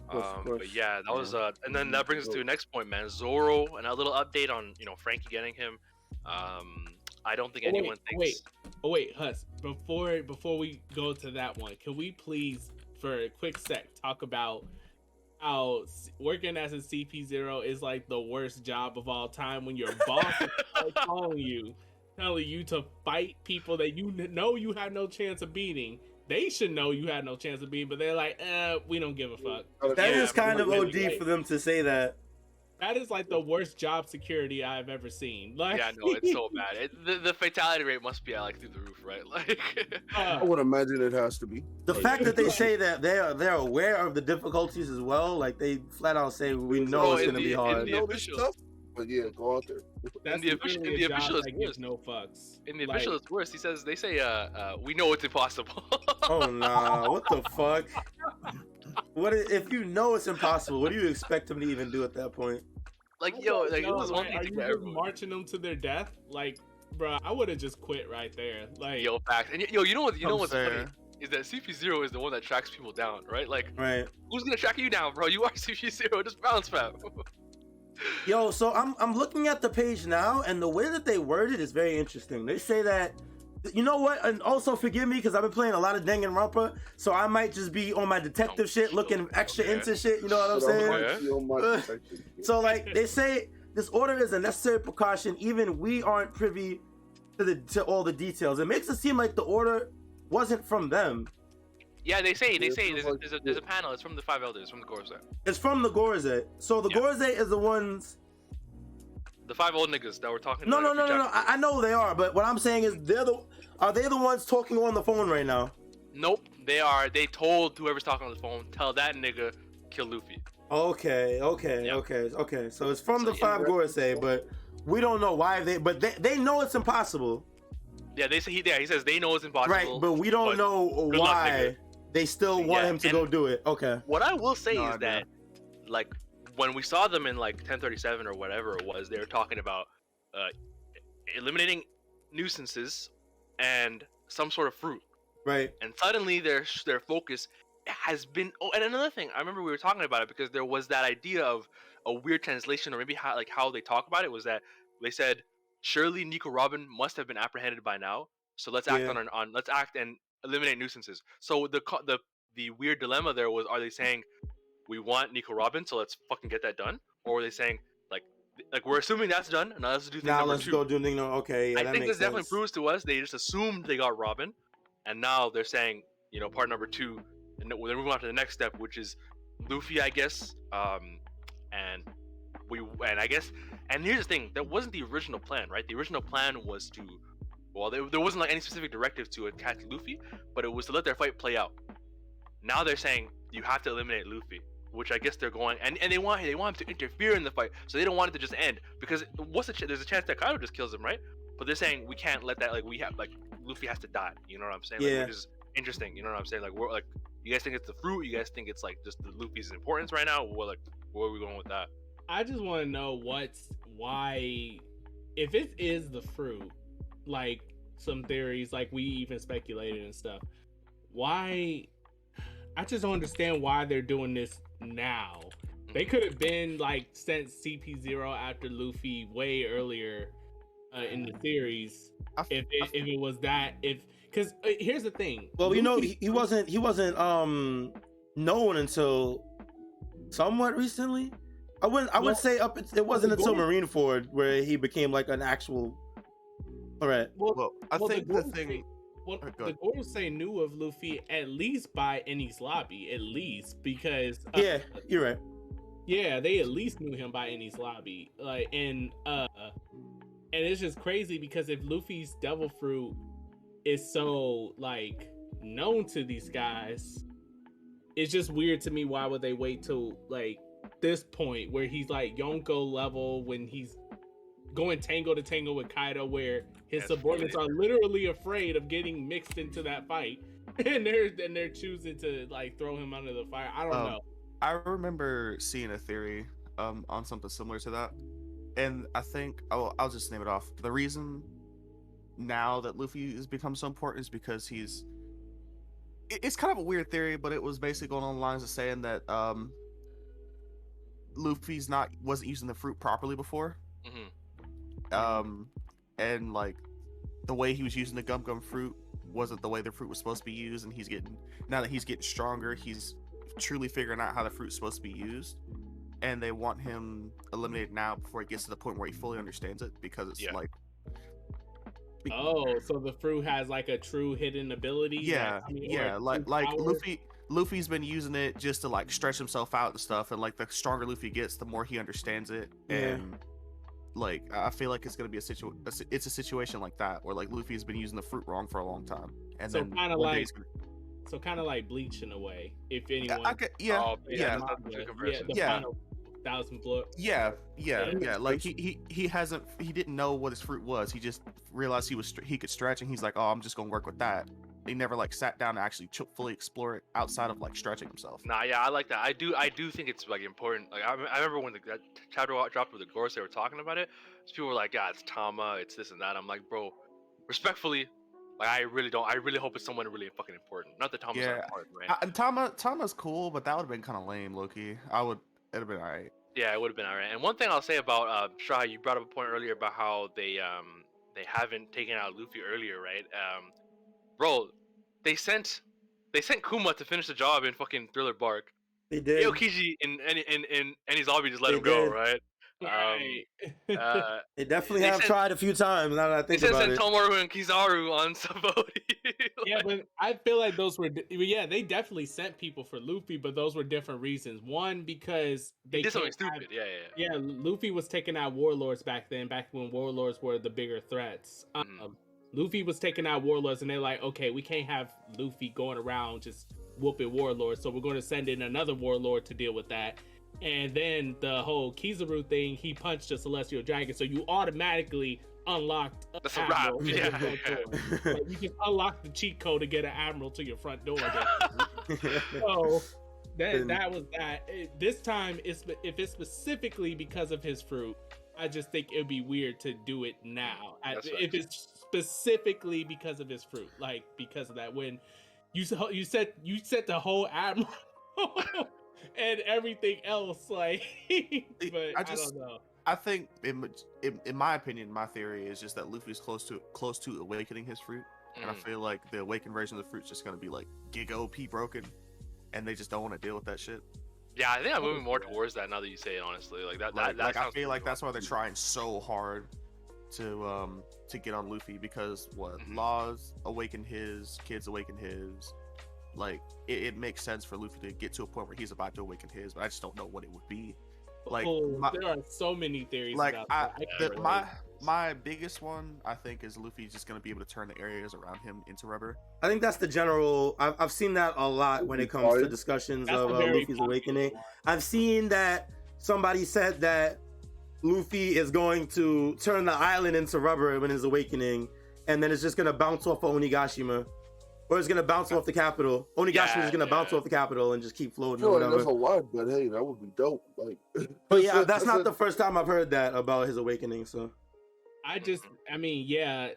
Course, But course. yeah, that was and then that brings us to the next point, man. Zoro, and a little update on Frankie getting him. I don't think anyone thinks. Wait, Huss. Before we go to that one, can we please, for a quick sec, talk about how working as a CP0 is like the worst job of all time when your boss is telling you to fight people that you know you had no chance of beating. They should know you had no chance of beating, but they're like, we don't give a fuck. That Yeah, is kind of really OD great. for them to say that. That is like the worst job security I've ever seen. Like, Yeah, no, it's so bad. The fatality rate must be like through the roof, right? Like, I would imagine it has to be. The fact that they say that they're aware of the difficulties as well, like they flat out say we know Bro, it's in gonna the- be in hard. the No, this official- tough, but yeah, go out there. that's the official- literally in the a job official that it's gives worse. no fucks. in the Like, official, it's worse. They say, we know it's impossible. Oh nah, what the fuck? If you know it's impossible? What do you expect them to even do at that point? Like, yo, like no, it was one like, are thing you to just everyone. marching them to their death? Like, bro, I would have just quit right there. Like, Yo, facts. And yo, you know what's funny fair. is that CP0 is the one that tracks people down, right? Like, Right. who's gonna track you down, bro? You are CP0. Just bounce, fam. Yo, so I'm looking at the page now, and the way that they word it is very interesting. They say that, you know what, and also forgive me because I've been playing a lot of Danganronpa, so I might just be on my detective shit, looking extra Okay. into shit. You know what I'm But saying? Yeah. feel my protection. So like they say, this order is a necessary precaution. Even we aren't privy to all the details. It makes it seem like the order wasn't from them. Yeah, they say Yeah, it feels like- there's a panel. It's from the five elders, from the Gorza. It's from the Gorze. So the Yeah. Gorze is the ones. The five old niggas that were talking. No, about no, every no, no, no. chapter. I know they are, but what I'm saying is are they the ones talking on the phone right now? Nope, they are. They told whoever's talking on the phone, tell that nigga kill Luffy. Okay. Yep. So it's from So, the yeah. five Gorse, but we don't know why they know it's impossible. Yeah, they say he says they know it's impossible. Right, but we don't but know good luck, why nigga. they still want Yeah, him to and- go do it. Okay. What I will say No is idea. that, like, when we saw them in like 1037 or whatever it was, they were talking about eliminating nuisances and some sort of fruit. Right. And suddenly their focus has been. Oh, and another thing, I remember we were talking about it because there was that idea of a weird translation, or maybe how they talk about it was that they said surely Nico Robin must have been apprehended by now, so let's act Yeah. on let's act and eliminate nuisances. So the weird dilemma there was, are they saying we want Nico Robin, so let's fucking get that done, or are they saying like we're assuming that's done, now let's do thing Now number let's two. go do thing. Okay, yeah, I that think makes this definitely sense. proves to us they just assumed they got Robin, and now they're saying, you know, part number two, and then we're moving on to the next step, which is Luffy, I guess. And I guess, and here's the thing, that wasn't the original plan, right? The original plan was to, well, there wasn't like any specific directive to attack Luffy, but it was to let their fight play out. Now they're saying you have to eliminate Luffy, which I guess they're going, and they want him to interfere in the fight, so they don't want it to just end, because there's a chance that Kaido just kills him, right? But they're saying we can't let that, like, Luffy has to die, you know what I'm saying? Like, Yeah. which is interesting, you know what I'm saying? Like, we're like, you guys think it's the fruit? You guys think it's like just the Luffy's importance right now? Or like, where are we going with that? I just want to know why, if it is the fruit, like some theories, like we even speculated and stuff, why, I just don't understand why they're doing this now. They could have been like sent CP0 after Luffy way earlier in the series. If it was that, because here's the thing. Well, you know, Luffy- he wasn't known until somewhat recently. I would say it wasn't until Marineford where he became like an actual threat. Well, I think the Gorosei- thing. Well, go the ahead. Gorosei knew of Luffy at least by Enies Lobby, at least, because Yeah, you're right. yeah, they at least knew him by Enies Lobby, like, and it's just crazy because if Luffy's Devil Fruit is so like known to these guys, it's just weird to me. Why would they wait till like this point where he's like Yonko level, when he's going tango to tango with Kaido, where his That's subordinates are literally afraid of getting mixed into that fight, and they're choosing to like throw him under the fire. I don't know. I remember seeing a theory on something similar to that, and I think I'll just name it off. The reason now that Luffy has become so important is because it's kind of a weird theory, but it was basically going on the lines of saying that Luffy's wasn't using the fruit properly before. And like the way he was using the gum fruit wasn't the way the fruit was supposed to be used, and now that he's getting stronger, he's truly figuring out how the fruit's supposed to be used, and they want him eliminated now before he gets to the point where he fully understands it, because it's like Oh, so the fruit has like a true hidden ability. yeah, or like true power? Luffy's been using it just to like stretch himself out and stuff, and like the stronger Luffy gets, the more he understands it. Yeah. And like I feel like it's gonna be it's a situation like that where like Luffy's been using the fruit wrong for a long time, and So then kind of one day like, he's gonna- so kind of like Bleach in a way. If anyone, I could, yeah, Oh, yeah, that's not a good comparison. the Yeah. final 1,000 blood. yeah. Yeah. Like he didn't know what his fruit was. He just realized he could stretch, and he's like, oh, I'm just gonna work with that. He never like sat down to actually fully explore it outside of like stretching himself. Nah, yeah, I like that. I do think it's like important. Like I remember when that chapter dropped with the Gorse, they were talking about it. So people were like, yeah, it's Tama, it's this and that. I'm like, bro, respectfully, like I really hope it's someone really fucking important. Not that Tama's Yeah. not important, right? And Tama's cool, but that would have been kind of lame, Loki. It'd have been alright. Yeah, it would have been alright. And one thing I'll say about Strawhat, you brought up a point earlier about how they haven't taken out Luffy earlier, right? Bro, they sent Kuma to finish the job in fucking Thriller Bark. They did. Aokiji and his lobby just let They him go, did. right? Right. They definitely They have sent- tried a few times. Now that I They think about sent it. Tomaru and Kizaru on Sabaody. Yeah, but I feel like those were they definitely sent people for Luffy, but those were different reasons. One, because they They did something can't have- stupid. Yeah. Yeah, Luffy was taking out warlords back then, back when warlords were the bigger threats. Luffy was taking out warlords, and they're like, okay, we can't have Luffy going around just whooping warlords, so we're going to send in another warlord to deal with that. And then the whole Kizaru thing, he punched a celestial dragon, so you automatically unlocked an That's a wrap. admiral to your Yeah. front door. Like, you just unlocked the cheat code to get an admiral to your front door. So that was that. This time, if it's specifically because of his fruit, I just think it would be weird to do it now. That's If it's specifically because of his fruit, like because of that, when you said the whole admiral and everything else, like, but I don't know. I think, in my opinion, my theory is just that Luffy's close to awakening his fruit, and I feel like the awakened version of the fruit's just gonna be like giga OP broken, and they just don't want to deal with that shit. Yeah, I think I'm moving more towards that now that you say it. Honestly, like that. Like I sounds feel like pretty that's why they're trying so hard to get on Luffy, because Laws awakened his, Kids awakened his. Like it makes sense for Luffy to get to a point where he's about to awaken his, but I just don't know what it would be. Like there are so many theories. like about I, that. the, can't my relate. my biggest one I think is Luffy's just gonna be able to turn the areas around him into rubber. I think that's the general. I've seen that a lot when it comes to discussions That's of a very Luffy's popular awakening. one. I've seen that somebody said that Luffy is going to turn the island into rubber when his awakening, and then it's just gonna bounce off of Onigashima, or it's gonna bounce off the capital. Onigashima is gonna bounce off the capital and just keep I floating feel or like that's whatever. a lot, but hey, that would be dope. Like, But yeah, that's not the first time I've heard that about his awakening. So I mean, yeah,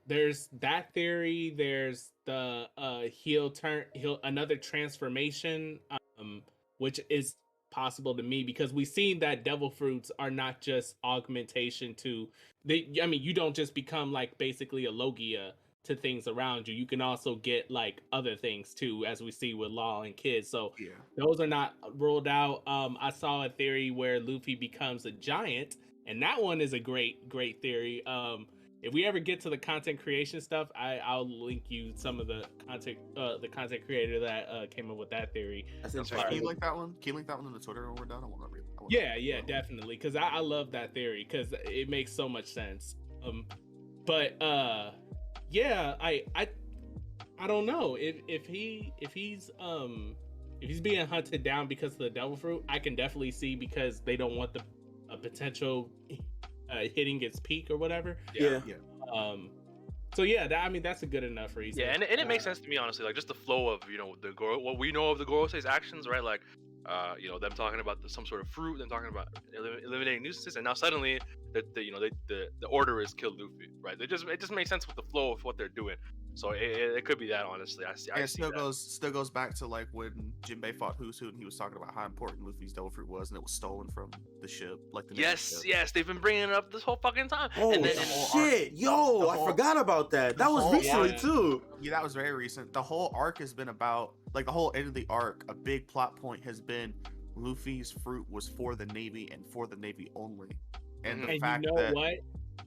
there's that theory. There's the he'll another transformation, which is possible to me because we've seen that devil fruits are not just augmentation to I mean, you don't just become like basically a Logia to things around you. You can also get like other things too, as we see with Law and Kids. So Yeah. those are not ruled out. I saw a theory where Luffy becomes a giant, and that one is a great theory. If we ever get to the content creation stuff, I'll link you some of the content creator that came up with that theory. that's That's Can interesting. you link that one? Can you link that one in the Twitter when we're done? I want to read. Yeah, definitely, because I love that theory because it makes so much sense. But yeah, I don't know if he's being hunted down because of the devil fruit. I can definitely see because they don't want the potential hitting its peak or whatever. Yeah. So yeah, that's a good enough reason. Yeah, and it makes sense to me, honestly. Like just the flow of what we know of the Gorosei's actions, right? Like them talking about some sort of fruit, them talking about eliminating nuisances, and now suddenly the order is kill Luffy, right? It just makes sense with the flow of what they're doing. So it could be that, honestly. I And it see still that. goes back to like when Jinbei fought Yhuss, and he was talking about how important Luffy's devil fruit was, and it was stolen from the ship, like the naval ship. Yes, they've been bringing it up this whole fucking time. Oh and then shit! Yo, I forgot about that. That was recently yeah. too. Yeah, that was very recent. The whole arc has been about, like, the whole end of the arc, a big plot point has been Luffy's fruit was for the Navy and for the Navy only. And the And fact you know that what?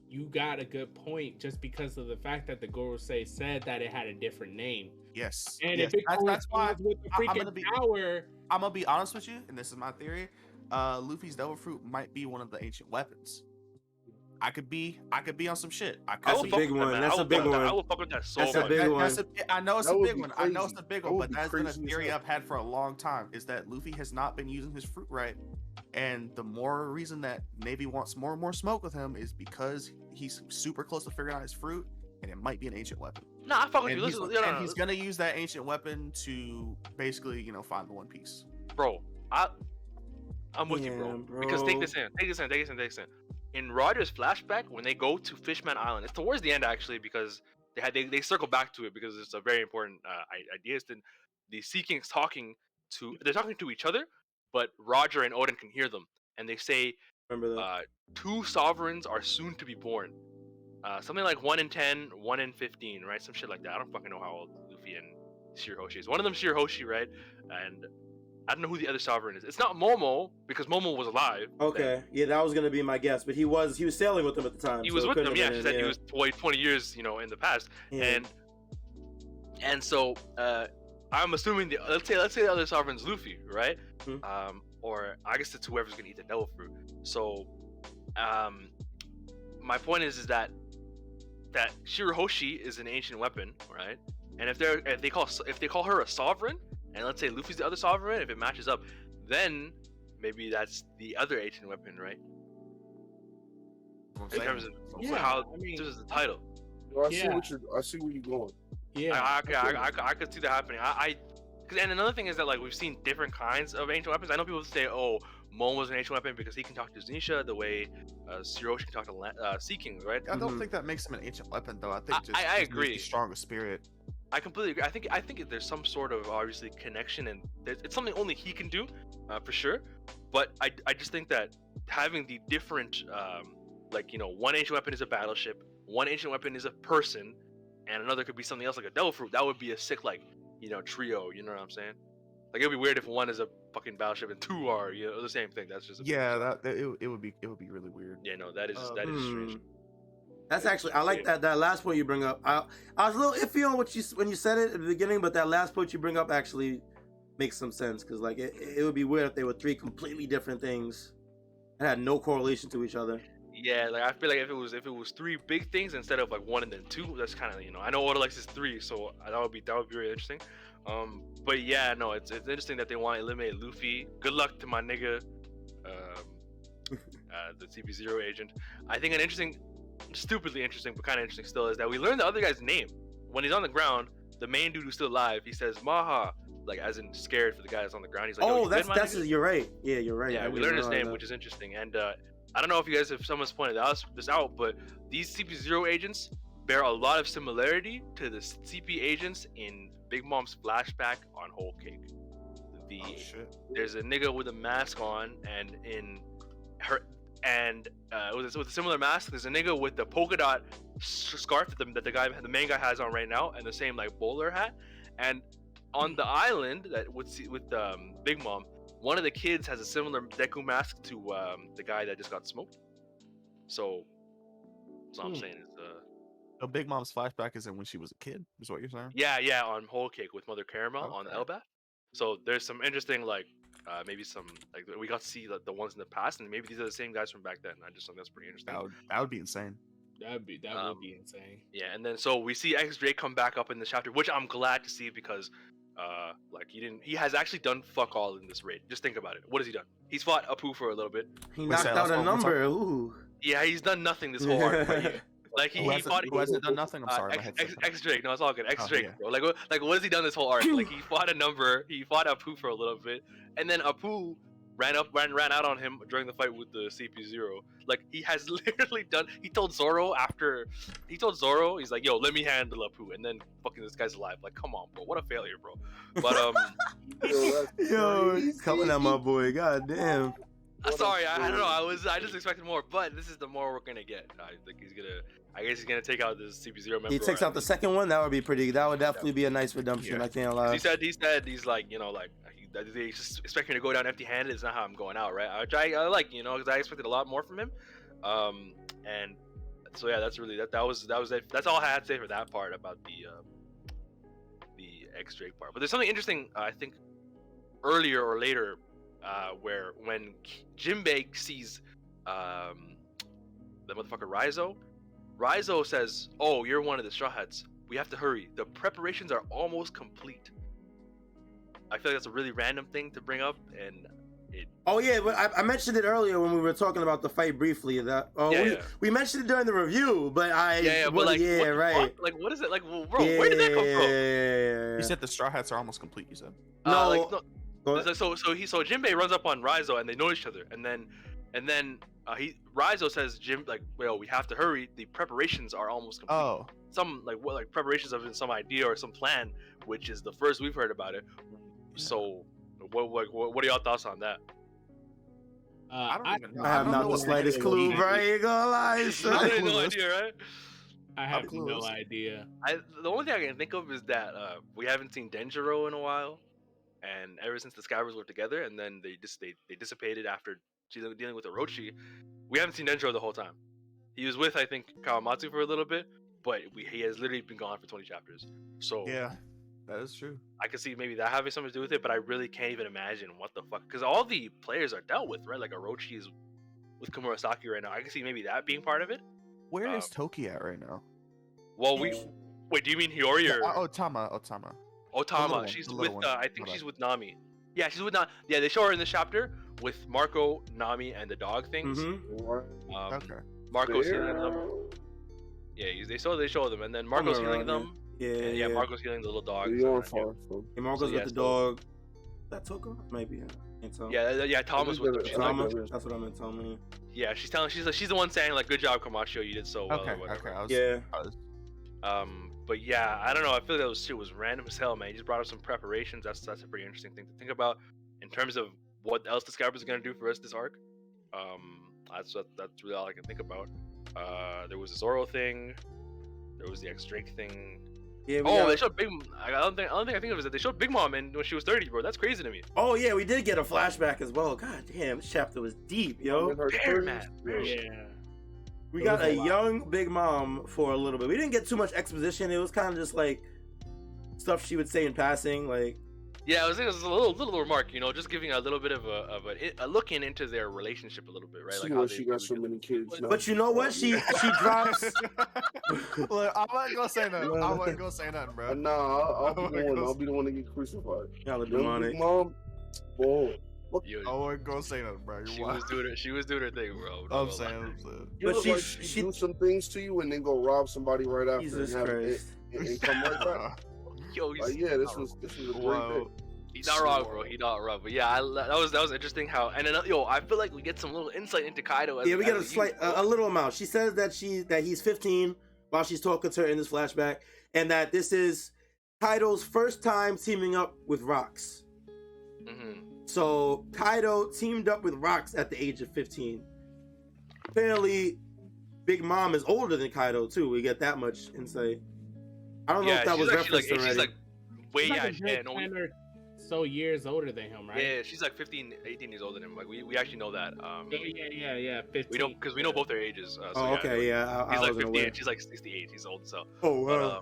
You got a good point just because of the fact that the Gorosei said that it had a different name. Yes. And yes. if it That's why corresponds with the I'm freaking gonna be. power, I'm gonna be honest with you, and this is my theory. Luffy's Devil Fruit might be one of the ancient weapons. I could be on some shit. I could I That's will a fuck big with that, one. man. That's I will a big fuck with that. one. I will fuck with that so That's a much. big one. I know it's That a would big be one. I know crazy. it's a big That one, would but be that's been a crazy as theory hell. I've had for a long time. Is that Luffy has not been using his fruit right, and the more reason that Navy wants more and more smoke with him is because he's super close to figuring out his fruit, and it might be an ancient weapon. Nah, I fuck with And you. he's, Listen, and he's gonna use that ancient weapon to basically, find the One Piece. bro. I'm with you, bro. Damn, Because take bro. this in. In Roger's flashback, when they go to Fishman Island, it's towards the end actually, because they circle back to it because it's a very important idea. Is the Sea Kings they're talking to each other, but Roger and Odin can hear them, and they say Remember that? 2 sovereigns are soon to be born. Something like 1 in 10, 1 in 15, right? Some shit like that. I don't fucking know how old Luffy and Shirahoshi is. One of them Shirahoshi, right? And I don't know who the other sovereign is. It's not Momo because Momo was alive. Okay, yeah, that was gonna be my guess, but he was sailing with them at the time. He so was it with couldn't them. have Yeah, been she him, said yeah. he was 20 years, in the past. Yeah. And so I'm assuming let's say the other sovereign's Luffy, right? Mhm. Or I guess it's whoever's gonna eat the devil fruit. So my point is that Shirahoshi is an ancient weapon, right? And if they call her a sovereign, and let's say Luffy's the other sovereign, if it matches up, then maybe that's the other ancient weapon, right? In terms of how this is the title. Yo, I see where you're going. yeah, I could see that happening. And another thing is that like we've seen different kinds of ancient weapons. I know people say, "Oh, Mon was an ancient weapon because he can talk to Zunisha the way Shirahoshi can talk to Sea Kings," right? I don't Mhm. think that makes him an ancient weapon, though. I think just I just agree. the strongest spirit. I completely agree. I think there's some sort of obviously connection, and it's something only he can do, for sure. But I just think that having the different, one ancient weapon is a battleship, one ancient weapon is a person, and another could be something else like a devil fruit. That would be a sick trio. You know what I'm saying? Like it'd be weird if one is a fucking battleship and 2 are the same thing. That's just It would be really weird. Yeah, no, that is strange. That's actually, I like that last point you bring up. I was a little iffy on when you said it at the beginning, but that last point you bring up actually makes some sense because like it would be weird if they were 3 completely different things and had no correlation to each other. Yeah, like I feel like if it was 3 big things instead of like 1 and then 2, that's kind of I know Oda likes his 3, so that would be really interesting. But yeah, no, it's interesting that they want to eliminate Luffy. Good luck to my nigga, the CP0 agent. I think an interesting, stupidly interesting, but kind of interesting still is that we learned the other guy's name when he's on the ground. The main dude who's still alive, he says Maha, like as in scared for the guy that's on the ground. He's like, Oh, "Yo, that's you're right. Yeah, you're right. Yeah, I we didn't learned his realize name, that. which is interesting. And I don't know if someone's pointed this out, but these CP0 agents bear a lot of similarity to the CP agents in Big Mom's flashback on Whole Cake. Oh shit. There's a nigga with a mask on, and in her with a similar mask, there's a nigga with the polka dot scarf that the main guy has on right now, and the same like bowler hat. And on the island that with Big Mom, one of the kids has a similar Deku mask to the guy that just got smoked. So all I'm saying is So Big Mom's flashback is in when she was a kid, is what you're saying? yeah, on Whole Cake with Mother Caramel on Okay. Elbaf. So there's some interesting maybe some we got to see the ones in the past, and maybe these are the same guys from back then. I just think that's pretty interesting. That would be insane. that would be insane. Yeah, and then so we see X Drake come back up in this chapter, which I'm glad to see because he has actually done fuck all in this raid. Just think about it. What has he done? He's fought Apu for a little bit. He knocked out a number. Ooh. Yeah, he's done nothing this whole arc. Right? Like Who hasn't done nothing? I'm sorry. X Drake. No, it's all good. X Drake, yeah. bro. Like what has he done this whole arc? Like he fought a number. He fought Apu for a little bit, and then Apu ran out on him during the fight with the CP0. Like he has literally done. He told Zoro, he's like, "Yo, let me handle Apu," and then fucking this guy's alive. Like, come on, bro. What a failure, bro. But Yo, coming at my boy. God damn. sorry, I don't know. I just expected more, but this is the more we're gonna get. I think I guess he's gonna take out this CP0 member. He takes out the second one. That would be pretty. That would definitely be a nice redemption. Yeah. I can't lie. He said he's like they just expect me to go down empty-handed. It's not how I'm going out, right? Which I like, because I expected a lot more from him. And so yeah, that's really that was it. That's all I had to say for that part about the X Drake part. But there's something interesting, I think, earlier or later, where when Jinbei sees the motherfucker Raizo says, "Oh, you're one of the Straw Hats. We have to hurry. The preparations are almost complete." I feel like that's a really random thing to bring up, and it. Oh yeah, but I mentioned it earlier when we were talking about the fight briefly. That we mentioned it during the review, but but like, right. Fuck? Like, what is it? Like, well, bro, where did that come from? Yeah. You said the Straw Hats are almost complete. You said. No. So Jinbei runs up on Raizo and they know each other, and then Raizo says, well, we have to hurry. The preparations are almost complete. Oh. Some preparations of some idea or some plan, which is the first we've heard about it. So, what are y'all thoughts on that? I don't even know. I have not the slightest clue, bro. I ain't gonna lie. I have no idea, right? I have no idea. The only thing I can think of is that we haven't seen Denjiro in a while, and ever since the Skybirds were together, and then they dissipated after dealing with Orochi. We haven't seen Denjiro the whole time. He was with, I think, Kawamatsu for a little bit, but he has literally been gone for 20 chapters. So yeah, that is true. I can see maybe that having something to do with it, but I really can't even imagine what the fuck, because all the players are dealt with, right? Like Orochi is with Komurasaki right now. I can see maybe that being part of it. Where is Toki at right now? Well, wait, do you mean Hiyori or Otama? Otama. She's with I think she's with Nami. Yeah, she's with Nami. Yeah, they show her in this chapter with Marco, Nami, and the dog things. Okay. Marco's healing them. Yeah, they show them, and then Marco's healing them. Yeah. Marco's healing the little dog. Marco's with the dog. That Toko? Maybe. Yeah, Thomas with the Thomas. That's what I meant. Tommy. Yeah, she's the one saying like, "Good job, Camacho, you did so well." Okay. But yeah, I don't know. I feel like that shit was random as hell, man. You just brought up some preparations. That's a pretty interesting thing to think about in terms of what else the Skybirds are gonna do for us this arc. That's really all I can think about. There was the Zoro thing. There was the X Drake thing. Yeah. They showed Big. I don't think I think of is that they showed Big Mom when she was 30, bro. That's crazy to me. Oh yeah, we did get a flashback as well. God damn, this chapter was deep, yo. Yeah. We got a young Big Mom for a little bit. We didn't get too much exposition. It was kind of just like stuff she would say in passing, like. Yeah, it was a little remark, just giving a little bit of a looking into their relationship a little bit, right? Like how she got so many kids. But you know what? She drops. Look, I'm not gonna say nothing. I wasn't gonna say nothing, bro. Nah, I'll be the one to get crucified. Y'all are demonic. Mom, boy. I wasn't gonna say nothing, bro. She was doing her thing, bro. I'm saying. But she do some things to you and then go rob somebody right after. Jesus Christ. And come right back. Yo, this was a great bit. He's not wrong, bro. He's not wrong. But yeah, that was interesting how. And then I feel like we get some little insight into Kaido. We get a little amount. She says that he's 15 while she's talking to her in this flashback, and that this is Kaido's first time teaming up with Rocks. Mm-hmm. So Kaido teamed up with Rocks at the age of 15. Apparently, Big Mom is older than Kaido too. We get that much insight. I don't know if that was referenced already. She's like way so years older than him, right? Yeah, she's like 15, 18 years older than him. Like we actually know that. Yeah, 15. We don't because we know both their ages. He's like 50 and she's like 68. He's old, so. Oh wow.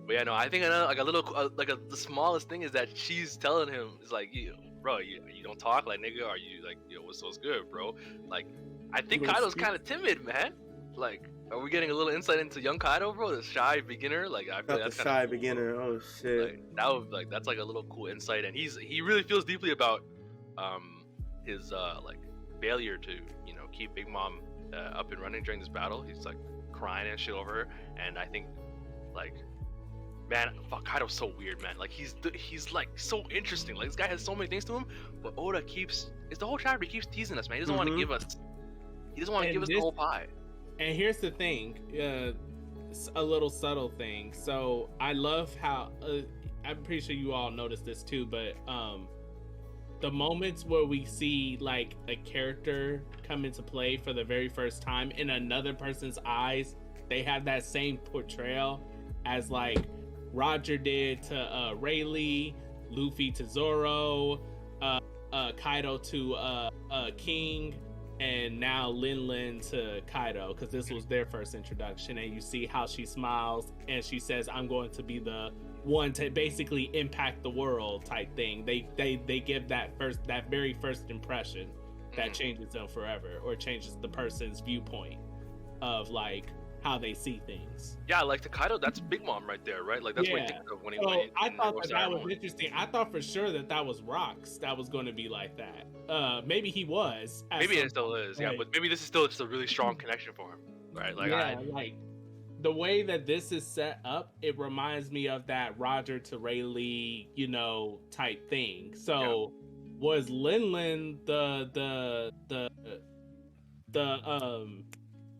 But yeah, no, I think another the smallest thing is that she's telling him, it's like, bro, you don't talk like nigga, are you like, what's good, bro? Like, I think Kaido's kind of timid, man. Like, are we getting a little insight into young Kaido, bro? The shy beginner, like I feel like that's the shy cool, beginner. Bro. Oh shit. That's like a little cool insight, and he really feels deeply about his failure to keep Big Mom up and running during this battle. He's like crying and shit over her, and I think man, fuck, Kaido's so weird, man. Like he's like so interesting. Like this guy has so many things to him, but Oda it's the whole chapter. He keeps teasing us, man. He doesn't want to give us. He doesn't want to give us the whole pie. And here's the thing, a little subtle thing. So I love how I'm pretty sure you all noticed this too, but the moments where we see like a character come into play for the very first time in another person's eyes, they have that same portrayal as like Roger did to Rayleigh, Luffy to Zoro, Kaido to King, and now Lin to Kaido, because this was their first introduction. And you see how she smiles and she says, I'm going to be the one to basically impact the world type thing. They give that very first impression that changes them forever, or changes the person's viewpoint of like how they see things. Yeah, like to Kaido, that's Big Mom right there, right? Like that's what he thinks of when he. So I thought that was interesting. I thought for sure that was Rocks that was going to be like that. Maybe he was. Maybe it still is. Yeah, but maybe this is still just a really strong connection for him, right? Like like the way that this is set up, it reminds me of that Roger to Rayleigh, type thing. So was Lin the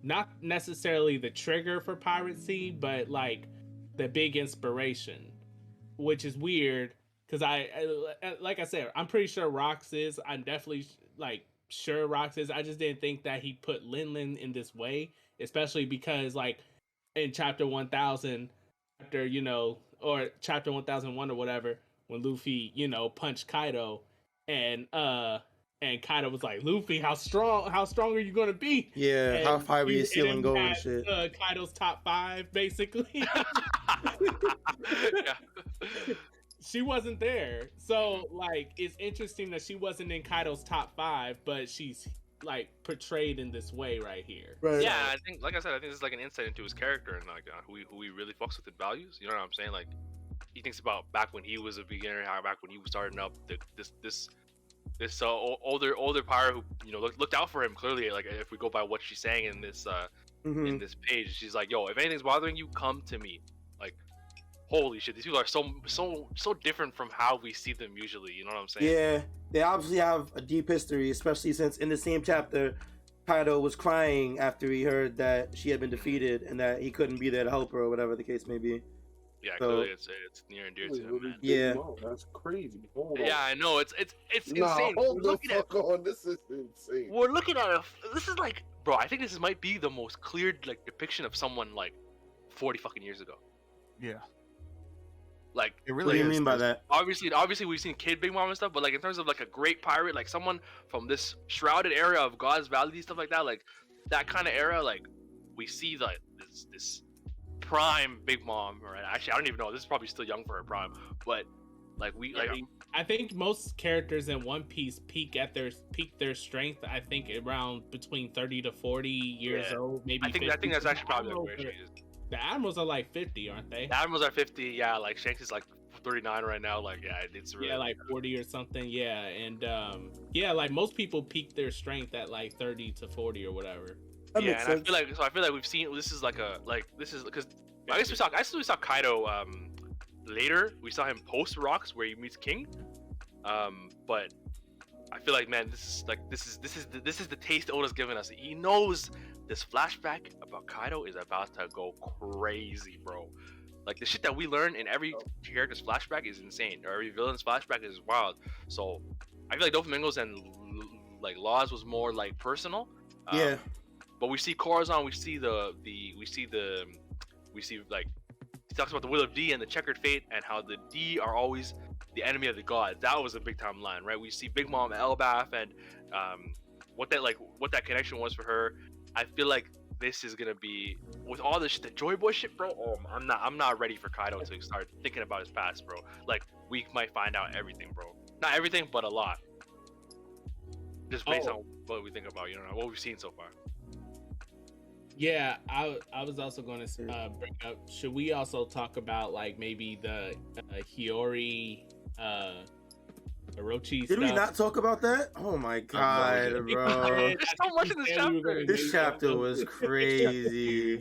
not necessarily the trigger for piracy, but like the big inspiration, which is weird because I like I said, I'm pretty sure Rox is. I'm definitely like sure Rox is. I just didn't think that he put Lin in this way, especially because like in chapter 1000, after or chapter 1001 or whatever, when Luffy punched Kaido, and Kaido was like, Luffy, how strong are you gonna be? Yeah, And how high were your ceiling go and had, shit. Kaido's top 5, basically. yeah. She wasn't there. So, like, it's interesting that she wasn't in Kaido's top 5, but she's, like, portrayed in this way right here. Right. Yeah, I think, like I said, I think this is like an insight into his character and like who he really fucks with and values. You know what I'm saying? Like, he thinks about back when he was a beginner, how back when he was starting up, this older pirate who looked out for him clearly. Like if we go by what she's saying in this in this page, she's like, yo, if anything's bothering you, come to me. Like, holy shit, these people are so different from how we see them usually. You know what I'm saying? Yeah, they obviously have a deep history, especially since in the same chapter, Kaido was crying after he heard that she had been defeated and that he couldn't be there to help her or whatever the case may be. Yeah, So, clearly it's near and dear to him, man. Yeah. That's crazy. Hold on. Yeah, I know. It's Nah, insane. hold the fuck on. This is insane. We're looking at this is like, bro, I think this might be the most clear like depiction of someone like 40 fucking years ago. Yeah, Like, it What really do you is. mean by that? obviously we've seen Kid Big Mom and stuff, but like in terms of like a great pirate, like someone from this shrouded era of God's Valley, stuff like that, like that kind of era, like we see like this prime Big Mom, right? Actually, I don't even know. This is probably still young for her prime, but like I think most characters in One Piece peak their strength. I think around between 30 to 40 years old, maybe. I think 50. that's actually probably like where she is. The admirals are like 50, aren't they? The Admirals are 50, yeah. Like Shanks is like 39 right now. Like, yeah, it's really Like 40 or something. Yeah, and like most people peak their strength at like 30 to 40 or whatever. That yeah, makes and sense. I feel like we've seen this is because I guess we saw Kaido later. We saw him post Rocks where he meets King, but I feel like, man, this is the taste Oda's given us. He knows this flashback about Kaido is about to go crazy, bro. Like the shit that we learn in every character's flashback is insane, or every villain's flashback is wild. So I feel like Doflamingos and like Laws was more like personal. Yeah. But we see Corazon, we see like he talks about the will of D and the checkered fate and how the D are always the enemy of the gods. That was a big time line, right? We see Big Mom Elbaf and what that connection was for her. I feel like this is gonna be with all this the Joy Boy shit, bro. Oh, I'm not ready for Kaido to start thinking about his past, bro. Like we might find out everything, bro. Not everything, but a lot. Just based on what we think about, what we've seen so far. Yeah, I was also going to bring up. Should we also talk about like maybe the Hiyori, Orochi Did stuff? we not talk about that? Oh my god, bro. There's so much in this chapter. This chapter was crazy.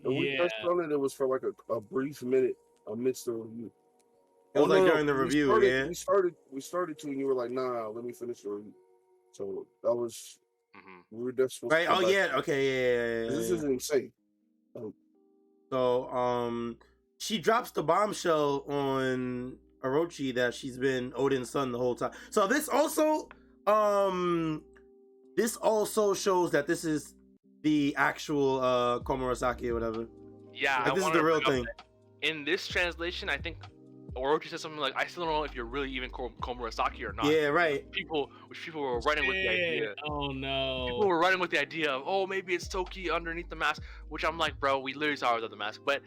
And we touched on it. It was for like a brief minute amidst the review. It was like during the review, We started to, and you were like, "Nah, let me finish the review." So that was we were just supposed Right. to Oh yeah. Okay. Yeah. This is insane. So she drops the bombshell on Orochi that she's been Odin's son the whole time. So this also shows that this is the actual Komurasaki or whatever. Yeah, like, this is the real thing. In this translation, I think Orochi said something like, "I still don't know if you're really even Komurasaki or not." Yeah, right. Which people were running with the idea. Oh no. People were running with the idea of, oh, maybe it's Toki underneath the mask, which I'm like, bro, we literally saw her without the mask. But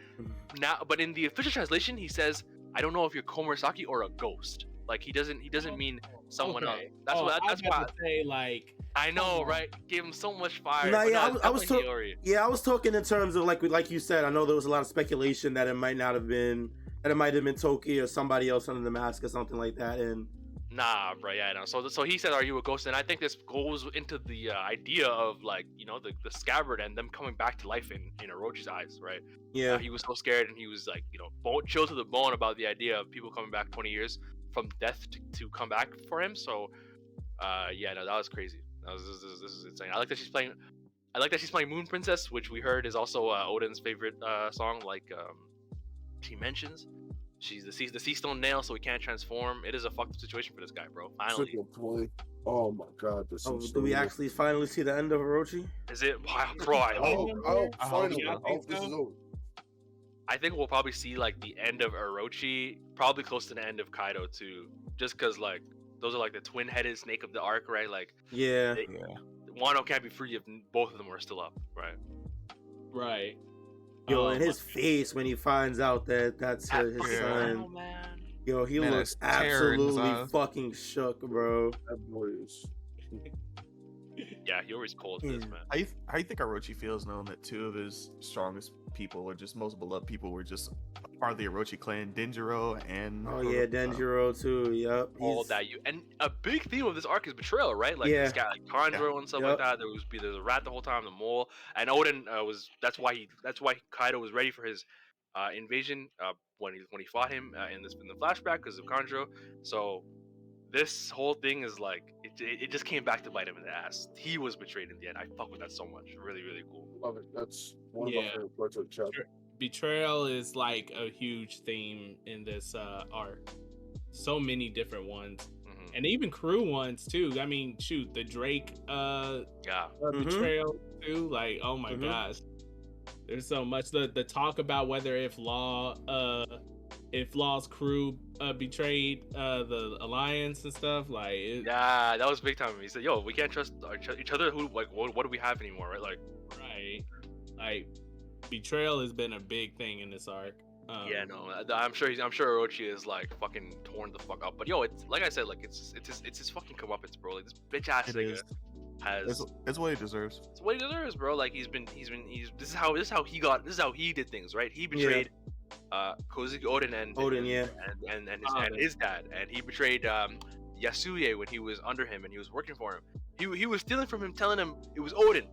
in the official translation, he says, I don't know if you're Komurasaki or a ghost. Like he doesn't mean someone else. Okay. That's what. I was That's why. about to say like. I know, Come on. right? Gave him so much fire. No, but yeah, no, I was definitely Hiyori. I was talking in terms of like you said. I know there was a lot of speculation that it might not have been, that it might have been Toki or somebody else under the mask or something like that. And Nah, bro, yeah, no. So he said, "Are you a ghost?" And I think this goes into the idea of like, you know, the scabbard and them coming back to life in Orochi's eyes, right? yeah, He was so scared and he was like, you know, chill to the bone about the idea of people coming back 20 years from death to come back for him. So, yeah, no, that was crazy. This is insane. I like that she's playing Moon Princess, which we heard is also Odin's favorite song. Like she mentions, she's the sea stone nail, so he can't transform. It is a fucked up situation for this guy, bro. Finally, Oh my god, this oh, is do we actually finally see the end of Orochi? is it? Wow, bro, I hope. Finally, I I hope think this so. is over. I think we'll probably see like the end of Orochi, probably close to the end of Kaido too, just because like those are like the twin-headed snake of the arc, right? Like Yeah, Wano can't be free if both of them are still up, right? Right. yo, and his face when he finds out that that's his fucking son. Wano, man. Yo, he Man, looks that's terror in his absolutely eyes. fucking shook, bro. That boy is. Yeah, he always cold this, man. How you think Orochi feels knowing that two of his strongest people, or just most beloved people, were just part of the Orochi clan, Denjiro and Oh yeah, Denjiro too. Yep. All he's- that and a big theme of this arc is betrayal, right? Like Yeah. this guy like Conjuro and stuff like Yep. that. There's a rat the whole time, the mole, and Odin that's why Kaido was ready for his invasion when he fought him in the flashback because of Conjuro. So this whole thing is like it just came back to bite him in the ass. He was betrayed in the end. I fuck with that so much. Really, really cool. Love it. That's one of my Yeah. favorite parts of the chapter. Betrayal is like a huge theme in this arc. So many different ones. Hmm. And even crew ones too. I mean, shoot, the Drake Yeah. Mhm. betrayal too. Like, oh my Mhm. gosh. There's so much. The talk about whether if Law's crew betrayed the alliance and stuff, like Yeah, that was big time. He said, "Yo, we can't trust each other. Who like what do we have anymore?" Right? Like, right. Like betrayal has been a big thing in this arc. yeah, no, I'm sure Orochi is like fucking torn the fuck up. But yo, it's like I said, like it's his fucking comeuppance, bro. Like this bitch ass It nigga is. has it's what he deserves. it's what he deserves, bro. Like he's this is how he did things, right? He betrayed Kozuki Odin and Odin, yeah. and his dad, and he betrayed Yasuye when he was under him and he was working for him. He was stealing from him, telling him it was Odin.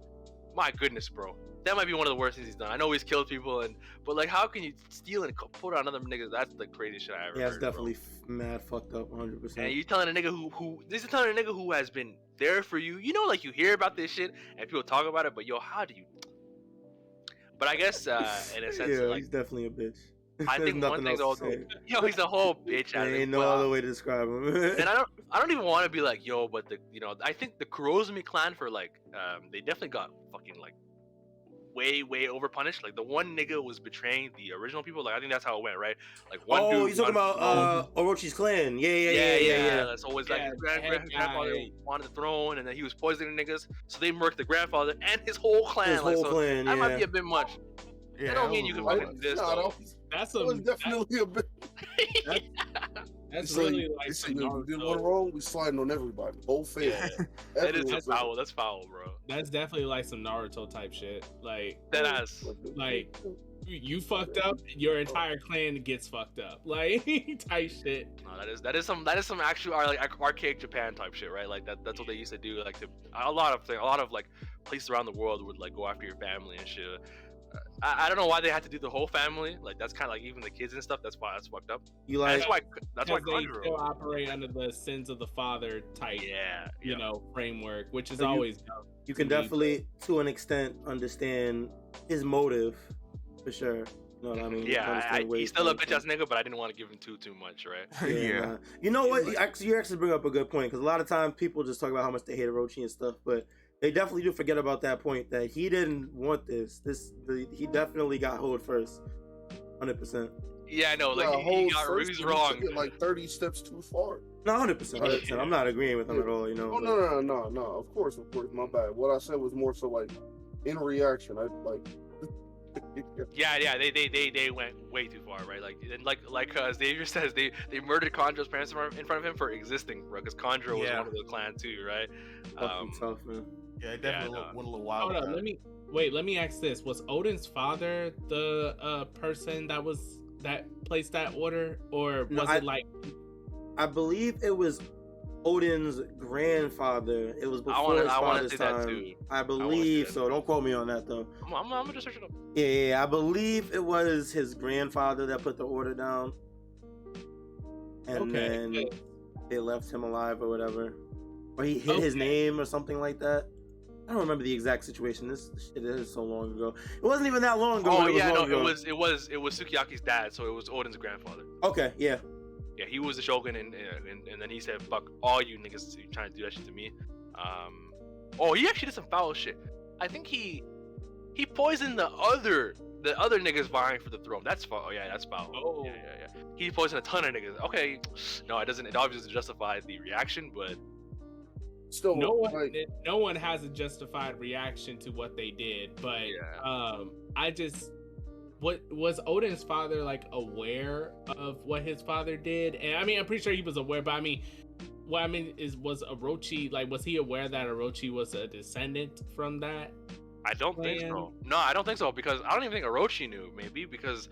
My goodness, bro. That might be one of the worst things he's done. I know he's killed people, but like, how can you steal and put on other niggas? That's the craziest shit I ever Yeah, it's heard, definitely mad fucked up, 100%. And you telling a nigga who has been there for you. You know, like you hear about this shit and people talk about it, but yo, how do you? But I guess in a sense, yeah, like he's definitely a bitch. I There's think one nothing thing's else also, to say. yo, he's a whole bitch. There I think, ain't no other way to describe him. and I don't even want to be like, yo, but I think the Kurozumi clan for like, they definitely got fucking like way over punished. Like the one nigga was betraying the original people. Like I think that's how it went, right? Like one Oh, dude. he's talking about Orochi's clan. Yeah. So it was like Yeah, his the head grandfather guy. wanted the throne, and then he was poisoning niggas. So they murked the grandfather and his whole clan. His like, whole so clan, that might yeah. be a bit much. Yeah, I don't mean you can that fucking was- do this Nah, though. that's that was some definitely a bit. that's So really you- like you some said if we did Naruto. one wrong, we sliding on everybody. Whole family. That is Everyone's foul. That's foul, bro. That's definitely like some Naruto type shit. Like That ass. Like, you fucked up, your entire clan gets fucked up. Like type shit. No, that is some actual like archaic Japan type shit, right? Like that's what they used to do. Like a lot of like places around the world would like go after your family and shit. I don't know why they had to do the whole family. Like that's kind of like even the kids and stuff. That's fucked up. You And like, that's why Because they Conjuro. still operate under the sins of the father type, Yeah, you know, framework, which is So you- always dumb. you can to me, definitely, to an extent, understand his motive, for sure. You know what I mean? Yeah, Understand where he's still a coming bitch ass nigga, but I didn't want to give him too much, right? from. Yeah. Nah. You know what? You actually bring up a good point, because a lot of times people just talk about how much they hate Orochi and stuff, but they definitely do forget about that point that he didn't want this. He definitely got hold first, 100%. Yeah, I know. Like Nah, he whole got first he's he wrong. took it like 30 steps too far. No, 100%. I'm not agreeing with him at all. You know. Oh but- no. Of course. My bad. What I said was more so like in reaction. I like Yeah, they went way too far, right? Like, and like Xavier says, they murdered Conjo's parents in front of him for existing, bro. Because Conjo was Yeah. one of the clan too, right? Fucking tough, man. Yeah, it definitely no. went a little wild. Hold on, let me ask this: was Odin's father the person that placed that order, or No, was it like? I believe it was Odin's grandfather. It was before his I wanna father's say that time. too. I believe so. Don't quote me on that though. I'm gonna just search it up. Yeah, I believe it was his grandfather that put the order down, and then good. they left him alive or whatever, or he hid his Okay. name or something like that. I don't remember the exact situation. This shit is so long ago. It wasn't even that long ago. Oh but yeah, no, long ago. it was Sukiyaki's dad, so it was Odin's grandfather. Okay, yeah. Yeah, he was the shogun, and then he said, "Fuck all you niggas trying to do that shit to me." Oh, he actually did some foul shit. I think he poisoned the other niggas vying for the throne. That's foul. Oh yeah, that's foul. Oh. Yeah. He poisoned a ton of niggas. Okay, no, it doesn't. It obviously doesn't justify the reaction, but Still, No like, one has a justified reaction to what they did, but yeah. what was Odin's father like aware of what his father did? And I mean, I'm pretty sure he was aware, but I mean, what I mean is, was Orochi, like, was he aware that Orochi was a descendant from that? I don't think so. No, I don't think so, because I don't even think Orochi knew. Maybe because,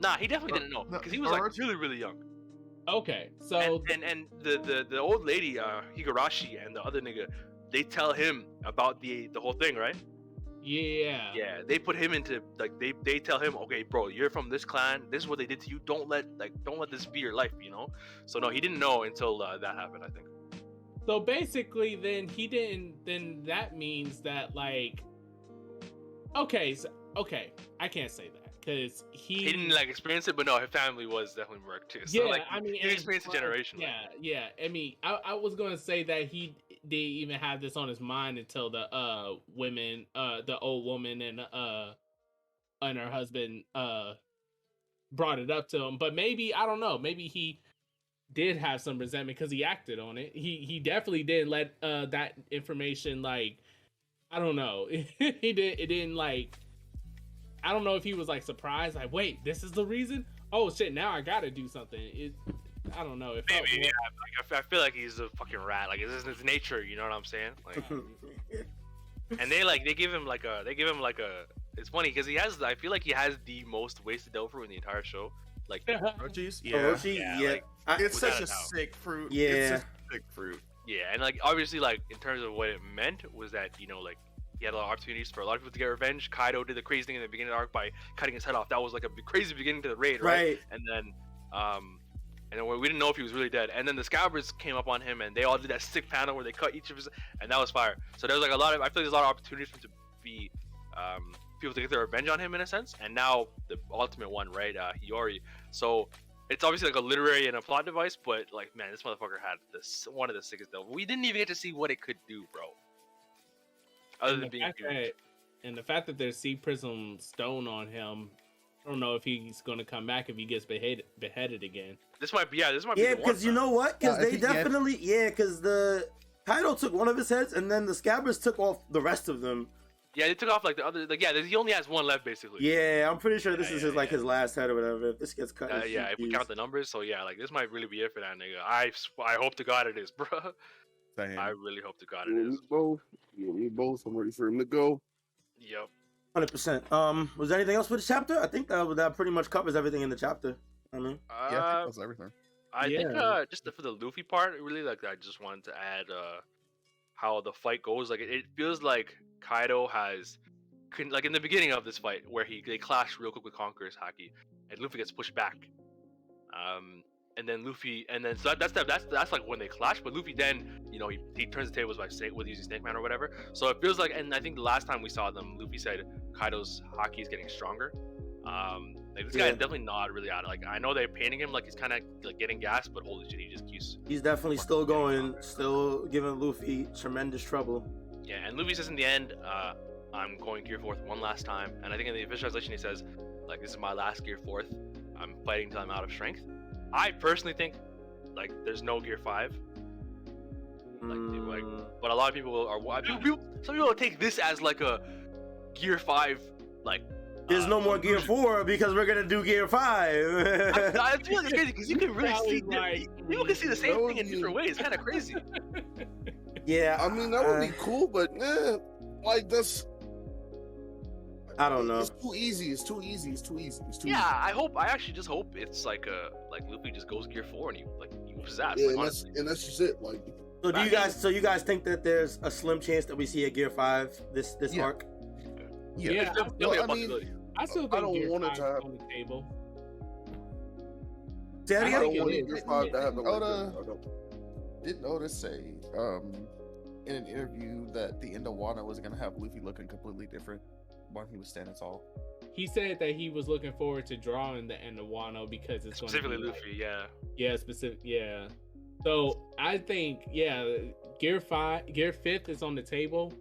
nah, he definitely didn't know, because he was like Orochi- really, really young. Okay, so And the old lady, Higurashi, and the other nigga, they tell him about the whole thing, right? yeah, Yeah, they put him into, like, they tell him, okay, bro, you're from this clan. This is what they did to you. Don't let this be your life, you know. So no, he didn't know until that happened, I think. So basically, then he didn't. Then that means that, like, okay, I can't say that because He didn't like experience it, but no, his family was definitely murked too. So, yeah, like, I mean, he experienced it generationally. Yeah. I mean, I was gonna say that he didn't even have this on his mind until the women, the old woman and her husband brought it up to him. But maybe, I don't know, maybe he did have some resentment because he acted on it. He definitely didn't let that information, like, I don't know. It didn't like, I don't know if he was like surprised, like, wait, this is the reason? Oh shit, now I gotta do something. I don't know. It felt Maybe, yeah, like, I feel like he's a fucking rat. Like, it's his nature, you know what I'm saying? Like, and they give him like a, it's funny because I feel like he has the most wasted Delphi in the entire show. Like, Orochi's? Yeah. Orochi, Yeah, like, It's without such a a doubt. sick fruit. Yeah. It's such a sick fruit. yeah, and like, obviously, like, in terms of what it meant was that, you know, like, he had a lot of opportunities for a lot of people to get revenge. Kaido did the crazy thing in the beginning of the arc by cutting his head off. That was like a crazy beginning to the raid, right? And then we didn't know if he was really dead. And then the Scabbards came up on him, and they all did that sick panel where they cut each of his, and that was fire. So there was like a lot of, I feel like there's a lot of opportunities for him to be, people to get their revenge on him in a sense. And now the ultimate one, right, Hiyori. So it's obviously like a literary and a plot device, but like, man, this motherfucker had one of the sickest Delphi. We didn't even get to see what it could do, bro. Other than being huge. And the fact that there's Sea Prism Stone on him, I don't know if he's going to come back if he gets beheaded again. This might be Yeah, the because you one know what? Because if they he- definitely, because the Kaido took one of his heads, and then the Scabbards took off the rest of them. Yeah, they took off like the other. Like, yeah, he only has one left basically. Yeah, I'm pretty sure this Yeah, is yeah, his like yeah. his last head or whatever. If this gets cut, Yeah. If we count the numbers, so yeah, like, this might really be it for that nigga. I hope to God it is, bro. Same. I really hope to God it we is. both. Yeah, we both. I'm ready for him to go. Yep. 100%. Was there anything else for the chapter? I think that pretty much covers everything in the chapter. I mean, Yeah, I think that's everything. I think Yeah. just for the Luffy part, really, like, I just wanted to add how the fight goes. Like, it feels like Kaido has, like, in the beginning of this fight where they clash real quick with Conqueror's Haki, and Luffy gets pushed back. And then Luffy, so that's like when they clash. But Luffy then, you know, he turns the tables with using Snake Man or whatever. So it feels like, and I think the last time we saw them, Luffy said Kaido's Haki is getting stronger. Like, this guy is definitely not really out of, like, I know they're painting him like he's kind of like getting gas, but holy shit, he just keeps. he's definitely still going, still giving Luffy tremendous trouble. Yeah, and Luffy says in the end, I'm going Gear 4th one last time. And I think in the official translation he says, like, this is my last Gear 4th. I'm fighting till I'm out of strength. I personally think, like, there's no Gear 5. But a lot of people some people will take this as like a Gear 5 like. There's no more Gear 4 because we're gonna do Gear 5. I feel like it's crazy because you can really see Like, people can see the same that thing in would different ways. It's kind of crazy. Yeah, I mean, that would be cool, but like that's. I don't know. It's too easy. It's too easy. It's too easy. It's too Yeah, easy. I actually just hope it's like Luffy just goes Gear 4 and he whoops his ass. Yeah, like, and honestly. that's just it. Like, So you guys think that there's a slim chance that we see a Gear 5 this Yeah. arc? Yeah. Yeah, It's definitely a I mean, possibility. I still I think don't Gear want it 5 to happen. on the table. Say that I again? don't it want is. Gear 5 to happen like Oda- that. I don't. Didn't Oda say in an interview that the end of Wano was gonna have Luffy looking completely different when he was standing tall? He said that he was looking forward to drawing the end of Wano because it's Specifically going to Luffy, yeah. Yeah, specific. Yeah. So I think Gear 5th is on the table.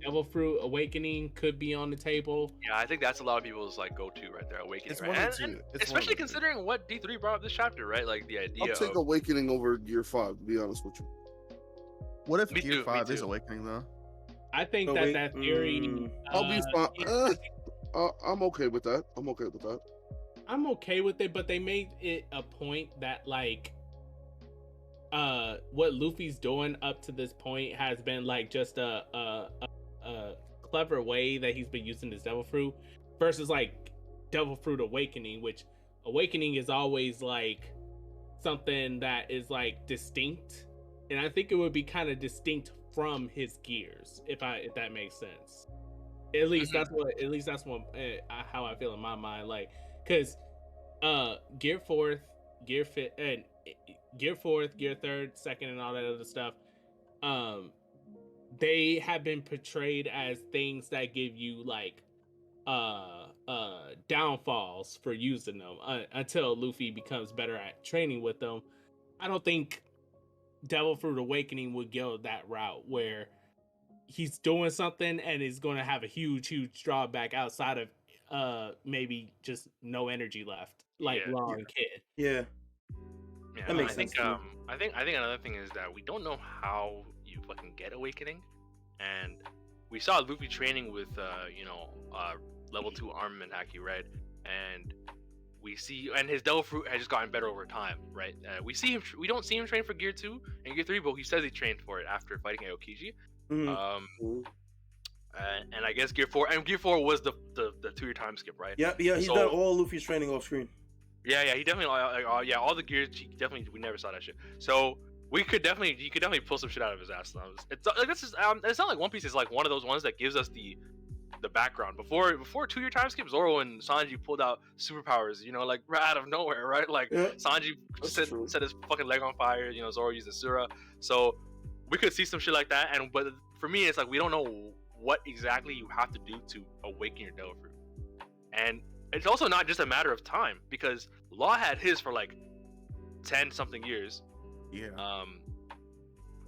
Devil Fruit Awakening could be on the table. Yeah, I think that's a lot of people's like go-to right there, Awakening. It's Right? one of And- the two. and It's one of especially the two. considering what D3 brought up this chapter, right? Like the idea I'll take of Awakening over Gear 5, to be honest with you. What if Me Gear too, me 5 is too. Awakening though? I think But that theory. I'll be fine. yeah, I'm okay with that. I'm okay with that. I'm okay with it, but they made it a point that like what Luffy's doing up to this point has been like just a clever way that he's been using his Devil Fruit versus like Devil Fruit Awakening, which Awakening is always like something that is like distinct, and I think it would be kind of distinct from his gears if that makes sense. At least that's what how I feel in my mind, like because Gear 4th, Gear 5th, and Gear 4th, Gear 3rd, 2nd, and all that other stuff, they have been portrayed as things that give you like downfalls for using them until Luffy becomes better at training with them. I don't think Devil Fruit Awakening would go that route where he's doing something and is going to have a huge drawback outside of maybe just no energy left, like Yeah. Law and Kid. Yeah. Yeah, That makes I think sense to me. I think another thing is that we don't know how you fucking get Awakening, and we saw Luffy training with level 2 armament haki, right? And we see, and his Devil Fruit has just gotten better over time, right? We don't see him train for Gear 2 and Gear 3, but he says he trained for it after fighting Aokiji. Mhm. And I guess Gear 4 was the 2-year time skip, right? Yeah, he's So- done all Luffy's training off screen. Yeah, he definitely all the gears. We never saw that shit. So you could definitely pull some shit out of his ass. It's like this is it's not like One Piece is like one of those ones that gives us the background before 2-year time skip. Zoro and Sanji pulled out superpowers, like right out of nowhere, right? Like Yeah. Sanji That's set true. his fucking leg on fire. Zoro used the Sura. So we could see some shit like that. But for me, it's like we don't know what exactly you have to do to awaken your Devil Fruit, and it's also not just a matter of time because Law had his for like 10 something years. Yeah.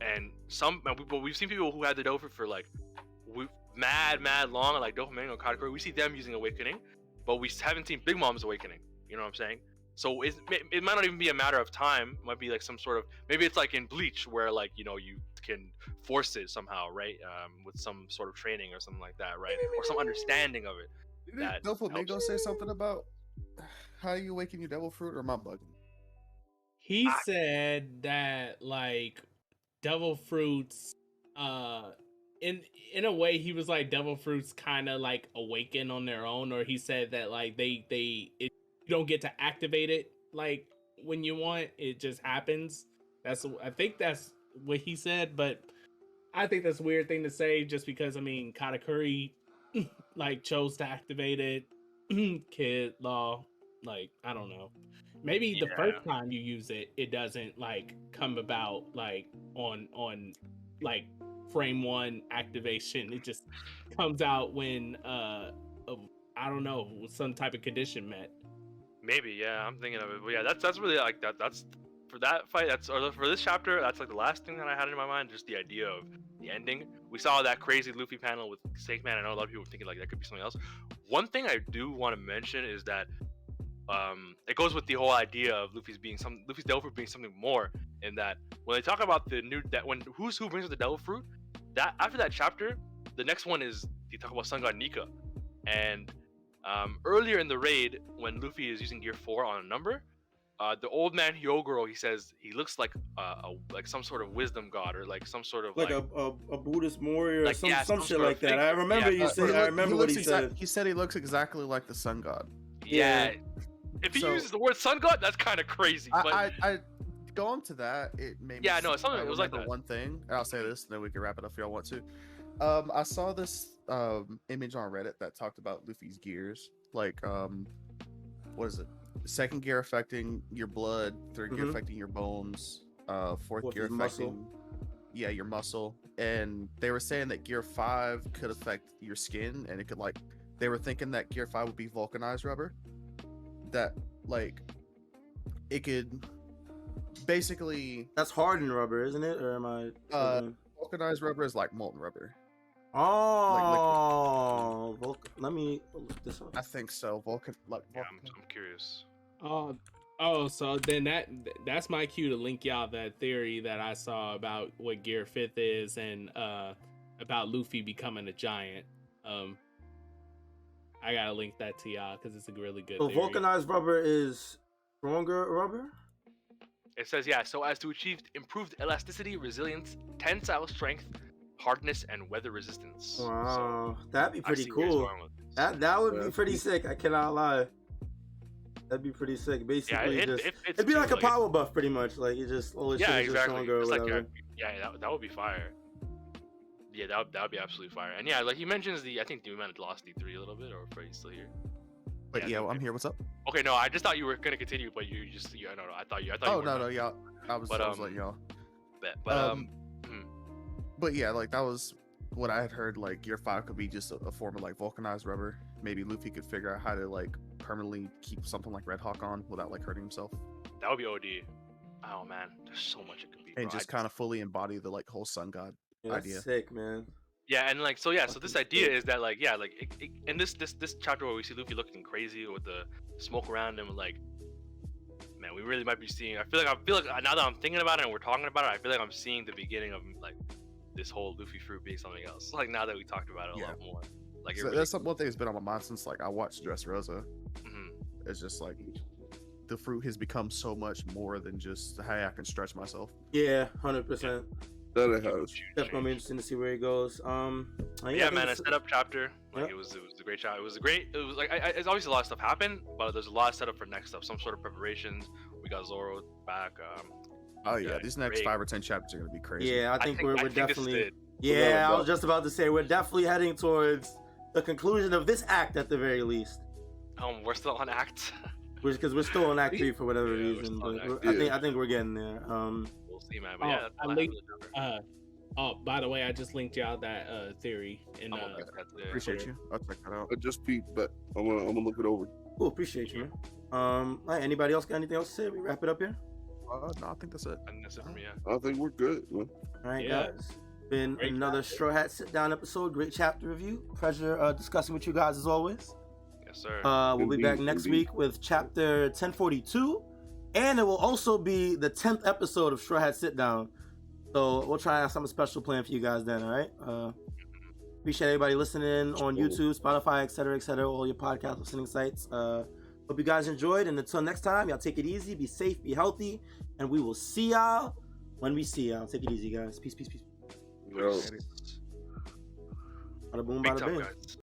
And we've seen people who had the Devil Fruit for like mad long, like Doflamingo or Katakuri. We see them using Awakening, but we haven't seen Big Mom's Awakening. You know what I'm saying? So it might not even be a matter of time. It might be like some sort of, maybe it's like in Bleach where like you can force it somehow, right? With some sort of training or something like that, right? Or some understanding of it. That Didn't Doflamingo helps. say something about how you awaken your Devil Fruit, or am I bugging? He said that like Devil Fruits, in a way, he was like Devil Fruits kind of like awaken on their own, or he said that like you don't get to activate it like when you want, it just happens. I think that's what he said, but I think that's a weird thing to say just because Katakuri like chose to activate it. Kid, Law, like I don't know. Maybe the first time you use it, it doesn't like come about like on like frame 1 activation. It just comes out when I don't know, some type of condition met. Maybe, yeah, I'm thinking of it. But yeah, that's really like that. That's for that fight. For this chapter. That's like the last thing that I had in my mind. Just the idea of the ending. We saw that crazy Luffy panel with Snake Man. I know a lot of people were thinking like that could be something else. One thing I do want to mention is that it goes with the whole idea of Luffy's Devil Fruit being something more. In that when they talk about when who brings up the Devil Fruit, that after that chapter, the next one is they talk about Sun God Nika. And earlier in the raid, when Luffy is using Gear 4 on a number, the old man Hyogoro, he says he looks like some sort of wisdom god or like some sort of like a Buddhist warrior or like, some, yeah, some some shit sort of like that. figure. I remember Yeah, you saying. I remember what he said. He said he looks exactly like the sun god. Yeah. If he So- uses the word sun god, that's kind of crazy. But I going to that, it made me Yeah, no, it's something- I it was like remember that. one thing, and I'll say this, and then we can wrap it up if y'all want to. I saw this image on Reddit that talked about Luffy's gears. Like, what is it? Second gear affecting your blood, third gear Mhm. affecting your bones, fourth Fourth gear is muscle. affecting your muscle. And they were saying that gear 5 could affect your skin, and it could like they were thinking that gear 5 would be vulcanized rubber. That like it could basically That's hardened rubber, isn't it? Or am I? vulcanized rubber is like molten rubber. Oh, let me look this up. I think so. yeah, I'm curious. Oh, so then that's my cue to link y'all that theory that I saw about what Gear 5th is and about Luffy becoming a giant. I gotta link that to y'all because it's a really good So theory. vulcanized rubber is stronger rubber. It says, yeah, so as to achieve improved elasticity, resilience, tensile strength, hardness, and weather resistance. Wow, So, that'd be I pretty see where it's cool. going with this. That would Yeah, be pretty it's- sick. I cannot lie. That'd be pretty sick. Yeah, Basically, it'd be like a power buff, pretty much. Like you just all this Yeah, shit is just exactly. stronger or It's like whatever. that would be fire. Yeah, that would be absolutely fire. And yeah, like he mentions I think we might have lost D3 a little bit, or if he's still here. But yeah, I'm here. What's up? Okay, no, I just thought you were gonna continue, but you just no, I thought you. Oh were no, not. y'all. I was letting y'all. But But yeah, like that was what I had heard. Like Gear 5 could be just a form of like vulcanized rubber. Maybe Luffy could figure out how to like permanently keep something like Red Hawk on without like hurting himself, that would be OD. Oh man, there's so much it could be. and bro. just kind of fully embody the like whole sun god. Yeah, that's idea. sick, man. Yeah, and like so this idea is that like in this chapter where we see Luffy looking crazy with the smoke around him, like man, we really might be seeing. I feel like now that I'm thinking about it and we're talking about it, I feel like I'm seeing the beginning of like this whole Luffy fruit being something else. Like now that we talked about it a lot more, like it So really, that's one thing that's been on my mind since like I watched Dressrosa. Mhm. It's just like the fruit has become so much more than just hey, I can stretch myself. Yeah, 100%. That it has. Definitely gonna be interesting to see where he goes. Yeah, I think man, a it's- setup chapter. Like Yep. it was a great chapter. It was like it's obviously a lot of stuff happened, but there's a lot of setup for next stuff. Some sort of preparations. We got Zoro back. Oh yeah, Yeah, these next great. 5 or 10 chapters are gonna be crazy. Yeah, I think we're this is definitely. it. Yeah, I about- was just about to say we're definitely heading towards the conclusion of this act at the very least. We're still on act. Because we're still on Act 3 for whatever Yeah, we're reason, still on but Act three. I think we're getting there. We'll see, man. But Oh, yeah, that's I all I linked- have to cover. By the way, I just linked y'all that theory in I'm okay. That's it. Appreciate you. I'll check that out. I just peeped, but I'm gonna look it over. Cool, appreciate you, man. All right, anybody else got anything else to say? We wrap it up here. No, I think that's it. And that's it for me. Yeah. I think we're good, man. All right, Yeah. guys. Been Great another Straw Hat Sit Down episode. Great chapter review. Pleasure discussing with you guys as always. Yes, sir. We'll be back Indeed, next indeed. week with chapter 1042, and it will also be the 10th episode of Straw Hat Sit Down. So we'll try and have something special planned for you guys then. All right. Appreciate everybody listening on YouTube, Spotify, etc., all your podcast listening sites. Hope you guys enjoyed, and until next time, y'all take it easy, be safe, be healthy, and we will see y'all when we see y'all. Take it easy, guys. Peace, peace, peace. Yo. Bada boom, Big bada time, bing. guys.